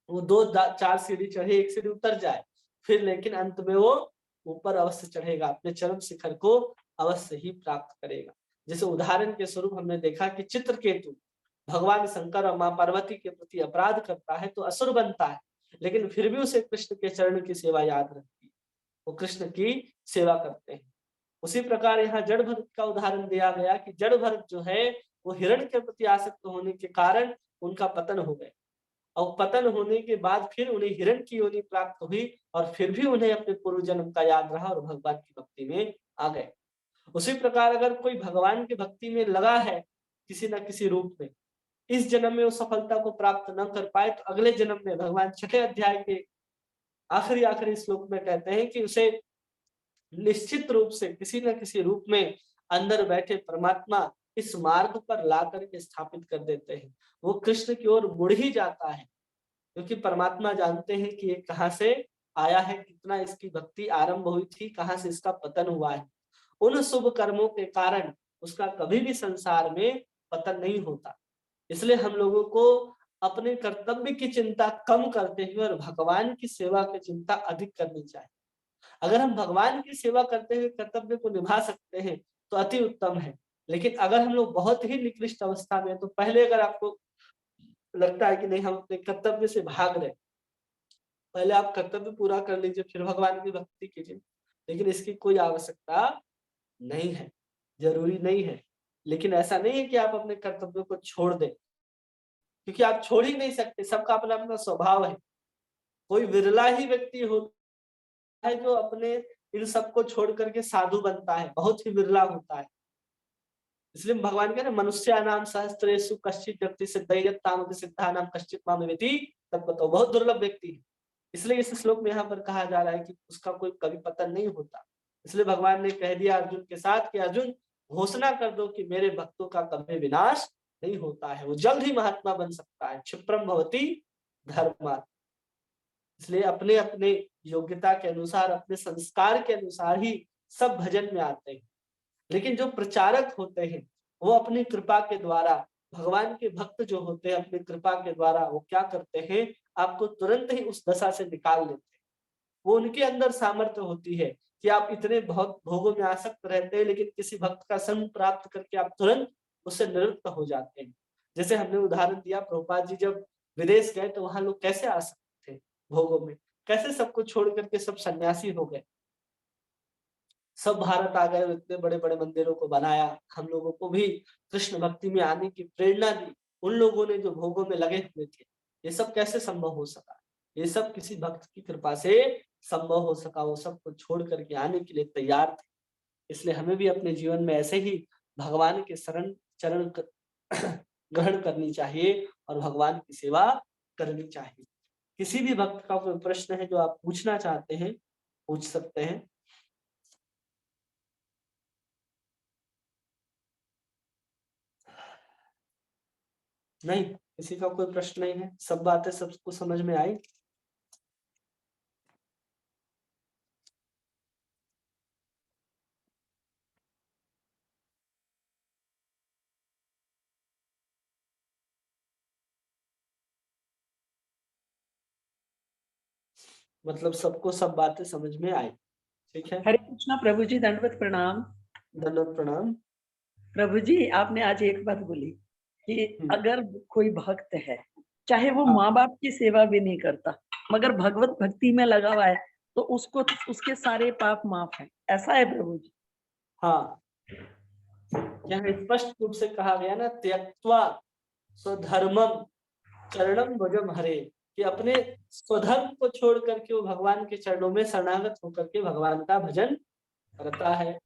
वो चार सीढ़ी चढ़े, एक सीढ़ी उतर जाए, फिर लेकिन अंत में वो ऊपर अवश्य चढ़ेगा, अपने चरम शिखर को अवश्य ही प्राप्त करेगा। जैसे उदाहरण के स्वरूप हमने देखा कि चित्रकेतु भगवान शंकर और माँ पार्वती के प्रति अपराध करता है तो असुर बनता है, लेकिन फिर भी उसे कृष्ण के चरण की सेवा याद रहती है, वो कृष्ण की सेवा करते हैं। उसी प्रकार यहाँ जड़ भरत का उदाहरण दिया गया कि जड़ भरत जो है वो हिरण के प्रति आसक्त होने के कारण उनका पतन हो गया, और पतन होने के बाद फिर उन्हें हिरण की योनि प्राप्त हुई और फिर भी उन्हें अपने पूर्व जन्म का याद रहा और भगवान की भक्ति में आ गए। उसी प्रकार अगर कोई भगवान की भक्ति में लगा है किसी न किसी रूप में, इस जन्म में वो सफलता को प्राप्त न कर पाए तो अगले जन्म में भगवान छठे अध्याय के आखिरी आखिरी श्लोक में कहते हैं कि उसे निश्चित रूप से किसी न किसी रूप में अंदर बैठे परमात्मा इस मार्ग पर ला करके स्थापित कर देते हैं। वो कृष्ण की ओर मुड़ ही जाता है, क्योंकि परमात्मा जानते हैं कि ये कहाँ से आया है, कितना इसकी भक्ति आरंभ हुई थी, कहाँ से इसका पतन हुआ है। उन शुभ कर्मों के कारण उसका कभी भी संसार में पतन नहीं होता। इसलिए हम लोगों को अपने कर्तव्य की चिंता कम करते हुए और भगवान की सेवा की चिंता अधिक करनी चाहिए। अगर हम भगवान की सेवा करते हुए कर्तव्य को निभा सकते हैं तो अति उत्तम है। लेकिन अगर हम लोग बहुत ही निकृष्ट अवस्था में, तो पहले अगर आपको लगता है कि नहीं हम अपने कर्तव्य से भाग रहे, पहले आप कर्तव्य पूरा कर लीजिए फिर भगवान की भक्ति कीजिए। लेकिन इसकी कोई आवश्यकता नहीं है, जरूरी नहीं है। लेकिन ऐसा नहीं है कि आप अपने कर्तव्यों को छोड़ दें, क्योंकि आप छोड़ ही नहीं सकते, सबका अपना अपना स्वभाव है। कोई विरला ही व्यक्ति होता है जो अपने इन सबको छोड़ करके साधु बनता है, बहुत ही विरला होता है। इसलिए भगवान कह रहे मनुष्यानाम सहस्त्रेषु कश्चित् व्यक्ति सिद्धयत्तामपि सिद्धानाम कश्चित् माम वेति तत्वतो, बहुत दुर्लभ व्यक्ति है। इसलिए इस श्लोक में यहाँ पर कहा जा रहा है कि उसका कोई कभी पतन नहीं होता। इसलिए भगवान ने कह दिया अर्जुन के साथ कि अर्जुन घोषणा कर दो कि मेरे भक्तों का कभी विनाश नहीं होता है, वो जल्द ही महात्मा बन सकता है। क्षिप्रम भवति धर्मात्। इसलिए अपने अपने योग्यता के अनुसार, अपने संस्कार के अनुसार ही सब भजन में आते हैं। लेकिन जो प्रचारक होते हैं वो अपनी कृपा के द्वारा, भगवान के भक्त जो होते हैं अपनी कृपा के द्वारा वो क्या करते हैं, आपको तुरंत ही उस दशा से निकाल लेते हैं। वो उनके अंदर सामर्थ्य होती है कि आप इतने बहुत भोगों में आसक्त रहते हैं, लेकिन किसी भक्त का संग प्राप्त करके आप तुरंत उससे निवृत्त हो जाते हैं। जैसे हमने उदाहरण दिया, प्रभुपाद जी जब विदेश गए तो वहां लोग कैसे आसक्त थे भोगों में, कैसे सबको छोड़ करके सब सन्यासी हो गए, सब भारत आ गए, इतने बड़े बड़े मंदिरों को बनाया, हम लोगों को भी कृष्ण भक्ति में आने की प्रेरणा दी। उन लोगों ने जो भोगों में लगे हुए थे, ये सब कैसे संभव हो सका? ये सब किसी भक्त की कृपा से संभव हो सका। वो सबको छोड़ करके आने के लिए तैयार थे। इसलिए हमें भी अपने जीवन में ऐसे ही भगवान के शरण चरण ग्रहण करनी चाहिए और भगवान की सेवा करनी चाहिए। किसी भी भक्त का कोई प्रश्न है जो आप पूछना चाहते हैं, पूछ सकते हैं। नहीं, किसी का कोई प्रश्न नहीं है, सब बातें सबको समझ में आई। मतलब सबको सब बातें समझ में आई। ठीक है,
हरे कृष्णा प्रभु जी, दंडवत प्रणाम।
धन्यवाद, प्रणाम।
प्रभु जी, आपने आज एक बात बोली कि अगर कोई भक्त है, चाहे वो
हाँ,
माँ बाप की सेवा भी नहीं करता, मगर भगवत भक्ति में लगा हुआ है, तो उसको उसके सारे पाप माफ है, ऐसा है प्रभु जी?
हाँ, यहाँ स्पष्ट रूप से कहा गया ना, त्यक्त्वा स्वधर्मम चरणम भजम हरे, कि अपने स्वधर्म को छोड़ करके वो भगवान के चरणों में शरणागत होकर के भगवान का भजन करता है,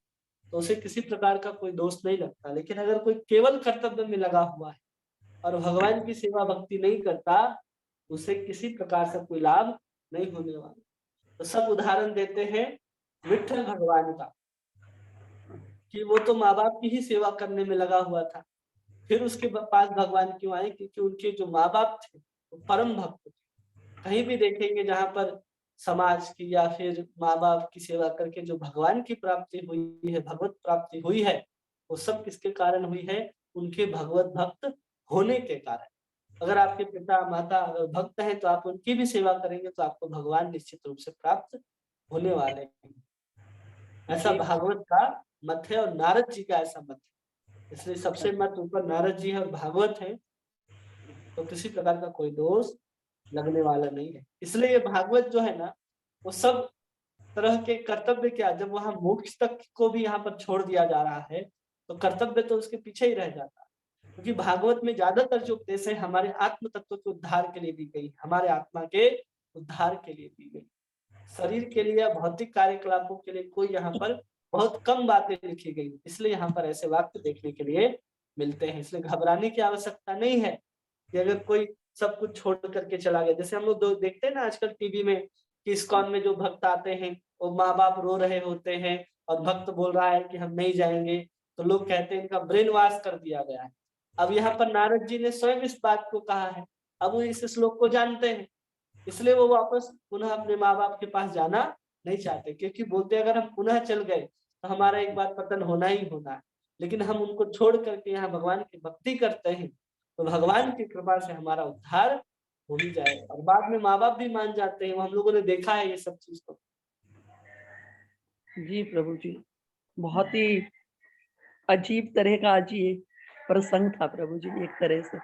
तो उसे किसी प्रकार का कोई दोष नहीं लगता। लेकिन अगर कोई केवल कर्तव्य में लगा हुआ है और भगवान की सेवा भक्ति नहीं करता, उसे किसी प्रकार से कोई लाभ नहीं होने वाला। तो सब उदाहरण देते हैं विठ्ठल भगवान का, कि वो तो माँ बाप की ही सेवा करने में लगा हुआ था, फिर उसके पास भगवान क्यों आए? क्योंकि उनके जो माँ बाप थे वो परम भक्त थे। कहीं भी देखेंगे जहाँ पर समाज की या फिर माँ बाप की सेवा करके जो भगवान की प्राप्ति हुई है, भगवत प्राप्ति हुई है, वो सब किसके कारण हुई है? उनके भगवत भक्त होने के कारण। अगर आपके पिता माता अगर भक्त हैं तो आप उनकी भी सेवा करेंगे तो आपको भगवान निश्चित रूप से प्राप्त होने वाले हैं। ऐसा
जी
भागवत का मत है और नारद जी का ऐसा मत है। इसलिए सबसे मत ऊपर नारद जी है और भागवत है, तो किसी प्रकार का कोई दोष लगने वाला नहीं है। इसलिए ये भागवत जो है ना, वो सब तरह के कर्तव्य क्या, जब वहां मोक्ष तक को भी यहाँ पर छोड़ दिया जा रहा है, तो कर्तव्य तो उसके पीछे ही रह जाता है। क्योंकि भागवत में ज्यादातर जो उपदेश है हमारे आत्म तत्व के उद्धार के लिए दी गई, हमारे आत्मा के उद्धार के लिए दी गई। शरीर के लिए या भौतिक कार्यकलापों के लिए कोई यहाँ पर बहुत कम बातें लिखी गई, इसलिए यहाँ पर ऐसे वाक्य देखने के लिए मिलते हैं। इसलिए घबराने की आवश्यकता नहीं है कि अगर कोई सब कुछ छोड़ करके चला गया। जैसे हम लोग देखते हैं ना आजकल टीवी में कि इस्कॉन में जो भक्त आते हैं, वो माँ बाप रो रहे होते हैं और भक्त बोल रहा है कि हम नहीं जाएंगे, तो लोग कहते हैं इनका ब्रेन वॉश कर दिया गया है। अब यहाँ पर नारद जी ने स्वयं इस बात को कहा है, अब वो इस श्लोक को जानते हैं, इसलिए वो वापस पुनः अपने माँ बाप के पास जाना नहीं चाहते, क्योंकि बोलते अगर हम पुनः चल गए तो हमारा एक बार पतन होना ही होना है। लेकिन हम उनको छोड़ करके यहाँ भगवान की भक्ति करते हैं, तो भगवान की कृपा से हमारा उद्धार हो ही जाए और बाद में माँ बाप भी मान जाते हैं। हम लोगों ने देखा है ये सब चीज। तो
जी प्रभु जी, बहुत ही अजीब तरह का आज ये प्रसंग था प्रभु जी, एक तरह से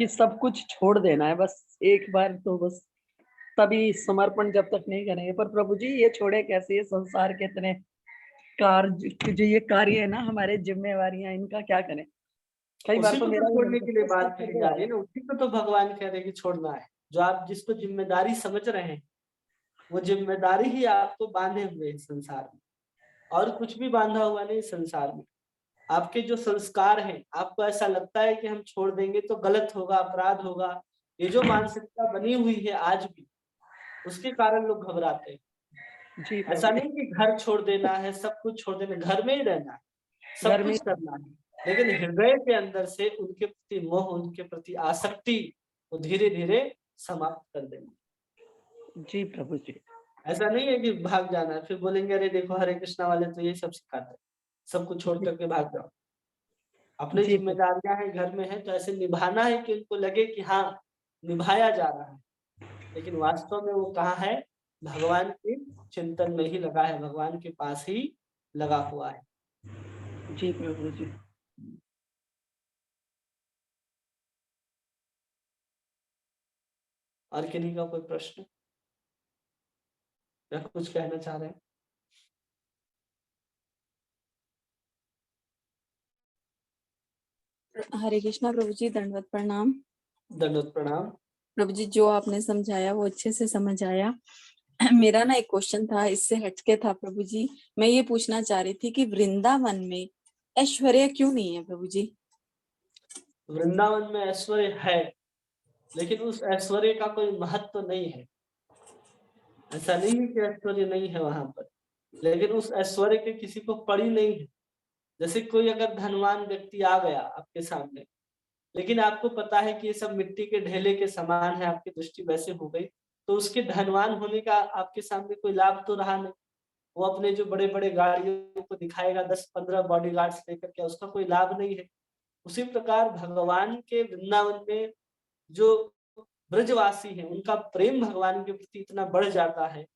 कि सब कुछ छोड़ देना है बस एक बार, तो बस तभी समर्पण जब तक नहीं करेंगे। पर प्रभु जी ये छोड़े कैसे, ये संसार के इतने जो ये कार्य है ना, हमारे जिम्मेवारियां, इनका क्या करें? कई बार
उसी
तो
को
मेरा
तो
भी मन
छोड़ने के
करता
लिए
है
बात
सब कर
करी
दो
जा रही है
यार।
ना, उसी को तो भगवान कह रहे हैं कि छोड़ना है। जो आप जिसको जिम्मेदारी समझ रहे हैं, वो जिम्मेदारी ही आपको बांधे हुए है संसार में, और कुछ भी बांधा हुआ नहीं संसार में। आपके जो संस्कार हैं, आपको ऐसा लगता है कि हम छोड़ देंगे तो गलत होगा, अपराध होगा। ये जो मानसिकता बनी हुई है आज भी, उसके कारण लोग घबराते हैं।
जी
ऐसा
प्रभु जी।
नहीं कि घर छोड़ देना है, सब कुछ छोड़ देना, घर में ही रहना है, सब
घर में।
कुछ करना है, लेकिन हृदय के अंदर से उनके प्रति मोह, उनके प्रति आसक्ति को धीरे धीरे समाप्त कर देंगे।
जी प्रभु जी।
ऐसा नहीं है कि भाग जाना है, फिर बोलेंगे अरे देखो हरे कृष्णा वाले तो ये सब सिखाते हैं, सब कुछ छोड़
जी
करके भाग जाओ। अपने
जी प्रभु।
जिम्मेदारियां हैं, घर में है, तो ऐसे निभाना है कि उनको लगे कि हाँ, निभाया जा रहा है। लेकिन वास्तव में वो कहाँ है? भगवान के चिंतन में ही लगा है, भगवान के पास ही लगा हुआ है।
जी प्रभु जी।
और किन्हीं का कोई प्रश्न या कुछ कहना चाह रहे हैं?
हरे कृष्णा प्रभु जी, दंडवत प्रणाम।
दंडवत प्रणाम।
प्रभु जी, जो आपने समझाया वो अच्छे से समझ आया। मेरा ना एक क्वेश्चन था, इससे हटके था प्रभु जी। मैं ये पूछना चाह रही थी कि वृंदावन में ऐश्वर्य क्यों नहीं है प्रभु जी?
वृंदावन में ऐश्वर्य है, लेकिन उस ऐश्वर्य का कोई महत्व नहीं है। ऐसा नहीं है कि ऐश्वर्य नहीं है वहां पर, लेकिन उस ऐश्वर्य के किसी को पड़ी नहीं है। जैसे कोई अगर धनवान व्यक्ति आ गया आपके सामने, लेकिन आपको पता है कि ये सब मिट्टी के ढेले के समान है, आपकी दृष्टि वैसे हो गई, तो उसके धनवान होने का आपके सामने कोई लाभ तो रहा नहीं। वो अपने जो बड़े बड़े गाड़ियों को दिखाएगा, 10-15 बॉडीगार्ड्स लेकर के, उसका कोई लाभ नहीं है। उसी प्रकार भगवान के वृंदावन में जो ब्रजवासी हैं, उनका प्रेम भगवान के प्रति इतना बढ़ जाता है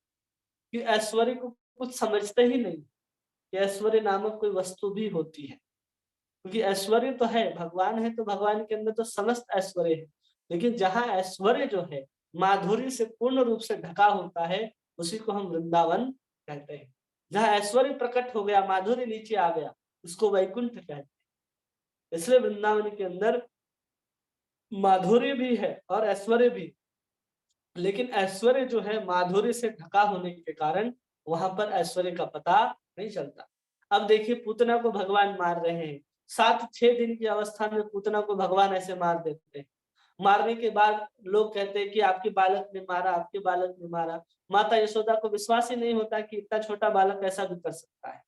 कि ऐश्वर्य को कुछ समझते ही नहीं कि ऐश्वर्य नामक कोई वस्तु भी होती है। क्योंकि ऐश्वर्य तो है, भगवान है, तो भगवान के अंदर तो समस्त ऐश्वर्य है। लेकिन जहाँ ऐश्वर्य जो है माधुर्य से पूर्ण रूप से ढका होता है, उसी को हम वृंदावन कहते हैं। जहाँ ऐश्वर्य प्रकट हो गया, माधुर्य नीचे आ गया, उसको वैकुंठ कहते हैं। इसलिए वृंदावन के अंदर माधुर्य भी है और ऐश्वर्य भी, लेकिन ऐश्वर्य जो है माधुर्य से ढका होने के कारण वहां पर ऐश्वर्य का पता नहीं चलता। अब देखिए, पूतना को भगवान मार रहे हैं, 7-6 दिन की अवस्था में पूतना को भगवान ऐसे मार देते हैं। मारने के बाद लोग कहते हैं कि आपके बालक ने मारा, आपके बालक ने मारा। माता यशोदा को विश्वास ही नहीं होता कि इतना छोटा बालक ऐसा भी कर सकता है।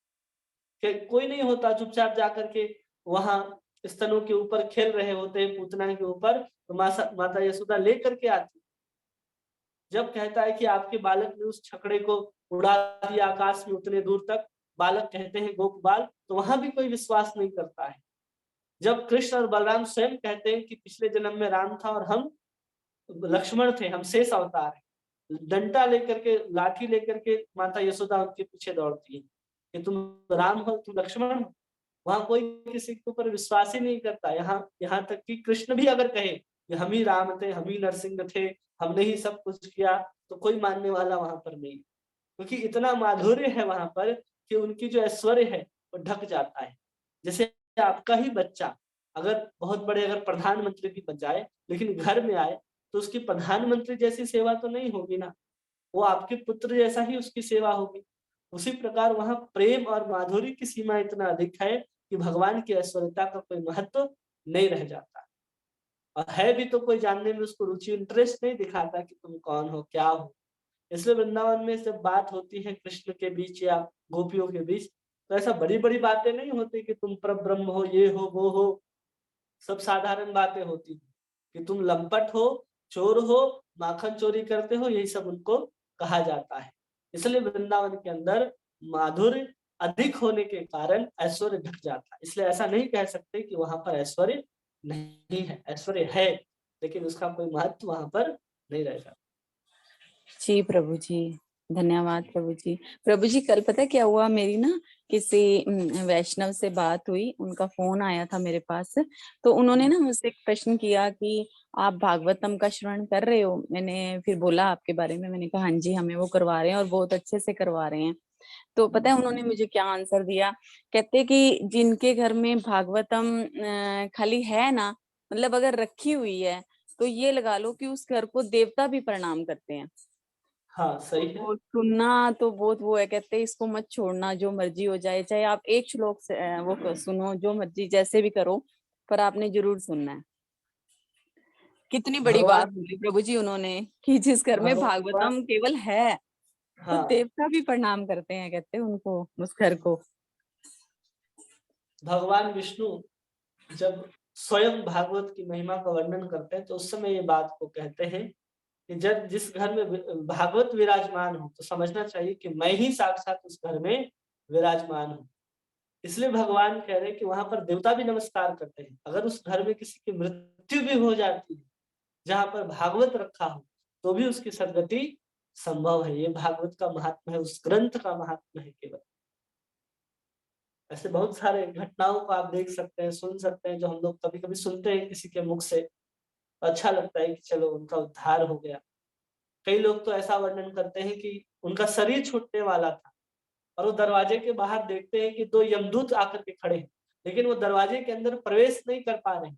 कि कोई नहीं होता, चुपचाप जाकर के वहां स्तनों के ऊपर खेल रहे होते हैं, पूतना के ऊपर, तो माता यशोदा लेकर के आती। जब कहता है कि आपके बालक ने उस छकड़े को उड़ा दिया आकाश में उतने दूर तक, बालक कहते हैं गोप बाल, तो वहां भी कोई विश्वास नहीं करता है। जब कृष्ण और बलराम स्वयं कहते हैं कि पिछले जन्म में राम था और हम लक्ष्मण थे, हम शेष अवतार हैं, डंडा लेकर के, लाठी लेकर के माता यशोदा उनके पीछे दौड़ती है कि तुम राम हो, तुम लक्ष्मण हो। वहां कोई किसी के ऊपर विश्वास ही नहीं करता। यहाँ तक कि कृष्ण भी अगर कहे कि हम ही राम थे, हम ही नरसिंह थे, हमने ही सब कुछ किया, तो कोई मानने वाला वहां पर नहीं, क्योंकि इतना माधुर्य है वहां पर कि उनकी जो ऐश्वर्य है वो ढक जाता है। जैसे आपका ही बच्चा अगर बहुत बड़े, अगर प्रधानमंत्री भी बन जाए, लेकिन घर में आए, तो उसकी प्रधानमंत्री जैसी सेवा तो नहीं होगी ना, वो आपके पुत्र जैसा ही उसकी सेवा होगी। उसी प्रकार वहां प्रेम और माधुर्य की सीमा इतना अधिक है कि भगवान की ऐश्वर्यता का कोई महत्व नहीं रह जाता। और है भी तो कोई जानने में उसको रुचि, इंटरेस्ट नहीं दिखाता कि तुम कौन हो, क्या हो। इसलिए वृंदावन में जब बात होती है कृष्ण के बीच या गोपियों के बीच, तो ऐसा बड़ी बड़ी बातें नहीं होती कि तुम परब्रह्म हो, ये हो, वो हो। सब साधारण बातें होती कि तुम लंपट हो, चोर हो, माखन चोरी करते हो, यही सब उनको कहा जाता है। इसलिए वृंदावन के अंदर माधुर्य अधिक होने के कारण ऐश्वर्य ढक जाता है। इसलिए ऐसा नहीं कह सकते कि वहां पर ऐश्वर्य नहीं है, ऐश्वर्य है, लेकिन उसका कोई महत्व वहां पर नहीं रह जाता।
जी प्रभु जी, धन्यवाद प्रभु जी। प्रभु जी, कल पता है क्या हुआ, मेरी ना किसी वैष्णव से बात हुई, उनका फोन आया था मेरे पास। तो उन्होंने ना मुझसे एक प्रश्न किया कि आप भागवतम का श्रवण कर रहे हो? मैंने फिर बोला आपके बारे में, मैंने कहा हाँ जी, हमें वो करवा रहे हैं और बहुत अच्छे से करवा रहे हैं। तो पता है उन्होंने मुझे क्या आंसर दिया, कहते कि जिनके घर में भागवतम खाली है ना, मतलब अगर रखी हुई है तो ये लगा लो कि उस घर को देवता भी प्रणाम करते हैं।
हाँ सही है।
वो सुनना तो बहुत वो है, कहते हैं इसको मत छोड़ना, जो मर्जी हो जाए, चाहे आप एक श्लोक से सुनो, जो मर्जी जैसे भी करो, पर आपने जरूर सुनना है। कितनी बड़ी बात
भगवान
बोली प्रभु जी उन्होंने कि जिस घर में
भगवान
भागवतम केवल है तो
हाँ,
देवता भी प्रणाम करते हैं, कहते हैं उनको, उस घर को।
भगवान विष्णु जब स्वयं भागवत की महिमा का वर्णन करते हैं तो उस समय ये बात को कहते हैं कि जब जिस घर में भागवत विराजमान हो तो समझना चाहिए कि मैं ही साक्षात उस घर में विराजमान हूँ। इसलिए भगवान कह रहे हैं कि वहां पर देवता भी नमस्कार करते हैं। अगर उस घर में किसी की मृत्यु भी हो जाती है जहां पर भागवत रखा हो तो भी उसकी सदगति संभव है। ये भागवत का महात्मा है, उस ग्रंथ का महात्मा है केवल। ऐसे बहुत सारे घटनाओं को आप देख सकते हैं, सुन सकते हैं, जो हम लोग कभी कभी सुनते हैं किसी के मुख से, अच्छा लगता है कि चलो उनका उद्धार हो गया। कई लोग तो ऐसा वर्णन करते हैं कि उनका शरीर छूटने वाला था और वो दरवाजे के बाहर देखते हैं कि दो यमदूत आकर के खड़े हैं, लेकिन वो दरवाजे के अंदर प्रवेश नहीं कर पा रहे हैं।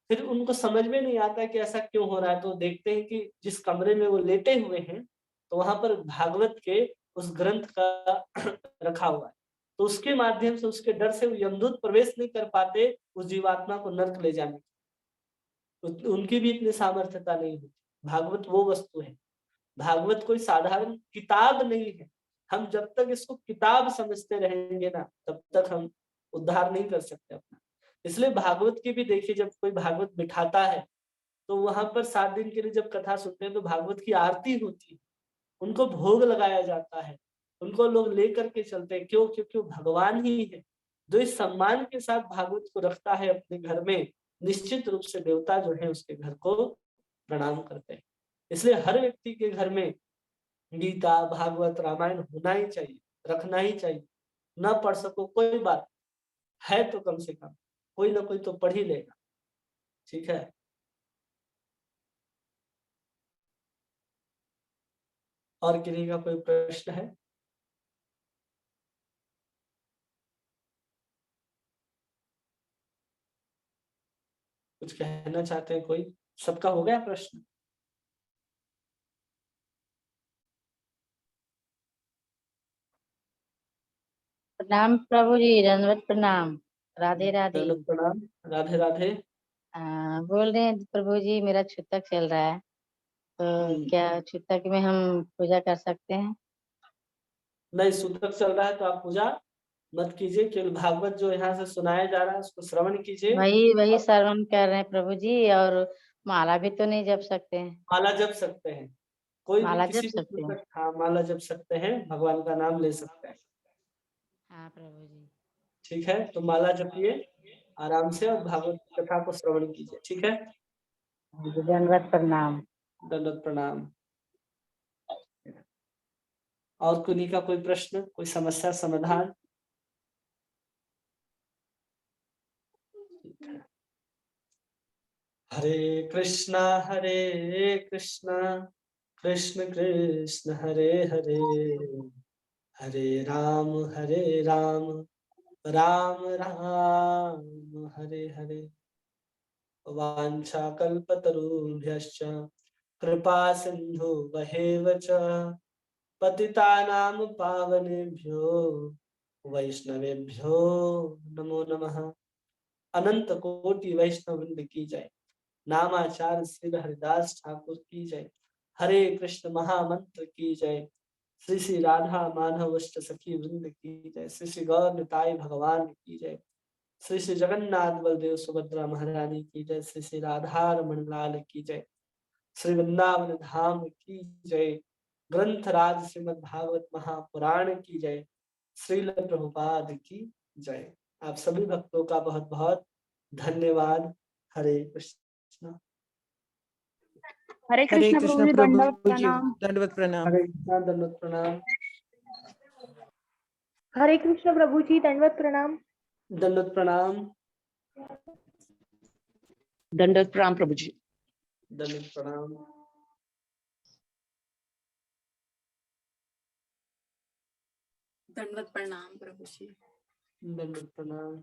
फिर उनको समझ में नहीं आता है कि ऐसा क्यों हो रहा है, तो देखते हैं कि जिस कमरे में वो लेटे हुए हैं तो वहां पर भागवत के उस ग्रंथ का रखा हुआ है। तो उसके माध्यम से, उसके डर से वो यमदूत प्रवेश नहीं कर पाते उस जीवात्मा को नर्क ले जाने की। उनकी भी इतनी सामर्थ्यता नहीं होती। भागवत वो वस्तु है, भागवत कोई साधारण किताब नहीं है। हम जब तक इसको किताब समझते रहेंगे ना, तब तक हम उद्धार नहीं कर सकते अपना। इसलिए भागवत की भी देखिए, जब कोई भागवत बिठाता है तो वहां पर 7 दिन के लिए जब कथा सुनते हैं तो भागवत की आरती होती है, उनको भोग लगाया जाता है, उनको लोग लेकर के चलते हैं। क्यों? क्योंकि वो भगवान ही है। जो इस सम्मान के साथ भागवत को रखता है अपने घर में, निश्चित रूप से देवता जो है उसके घर को प्रणाम करते हैं। इसलिए हर व्यक्ति के घर में गीता, भागवत, रामायण होना ही चाहिए, रखना ही चाहिए। न पढ़ सको कोई बात है, तो कम से कम कोई ना कोई तो पढ़ ही लेगा। ठीक है। और किसी का कोई प्रश्न है? कुछ कहना चाहते हैं कोई? सबका हो गया प्रश्न?
प्रणाम प्रभु जी, दंडवत प्रणाम। राधे राधे।
दंडवत प्रणाम। राधे राधे।
बोल रहे हैं प्रभु जी, मेरा छूतक चल रहा है, तो क्या छूतक में हम पूजा कर सकते हैं?
नहीं, सूतक चल रहा है तो आप पूजा मत कीजिए। केवल भागवत जो यहाँ से सुनाया जा रहा है उसको श्रवण कीजिए।
वही श्रवण कर रहे हैं प्रभु जी। और माला भी तो नहीं जप सकते हैं?
माला जप सकते हैं, कोई भी
माला जप
किसी भी
सकते हैं?
सूतक, हाँ माला जप सकते हैं, भगवान का नाम ले सकते हैं।
हाँ प्रभु जी।
ठीक है, तो माला जपिए आराम से और भागवत कथा को श्रवण कीजिए। ठीक है।
दंडवत प्रणाम।
दंडवत प्रणाम। और किन्हीं का कोई प्रश्न, कोई समस्या समाधान? हरे कृष्णा कृष्ण कृष्ण हरे हरे, हरे राम राम राम हरे हरे। वाञ्छाकल्पतरुभ्यश्च कृपा सिन्धु वहेव च, पतितानां पावनेभ्यो वैष्णवेभ्यो नमो नमः। अनंत कोटि वैष्णव वृंद की जय। नामाचार्य श्री हरिदास ठाकुर की जय। हरे कृष्ण महामंत्र की जय। श्री श्री राधा माधव अष्ट सखी वृंद की जय। श्री श्री गौर निताई भगवान की जय। श्री श्री जगन्नाथ बलदेव सुभद्रा महारानी की जय। श्री श्री राधा रमण लाल की जय। श्री वृंदावन धाम की जय। ग्रंथ राज श्रीमद् भागवत महापुराण की जय। श्रील प्रभुपाद की जय। आप सभी भक्तों का बहुत बहुत धन्यवाद। हरे कृष्ण।
हरे कृष्ण प्रभु जी, दंडवत प्रणाम।
दंडवत प्रणाम।
हरे कृष्ण, दंडवत प्रणाम।
हरे कृष्ण प्रभु जी, दंडवत प्रणाम।
दंडवत प्रणाम।
दंडवत प्रणाम प्रभु जी।
दंडवत प्रणाम।
दंडवत प्रणाम प्रभु जी।
दंडवत प्रणाम।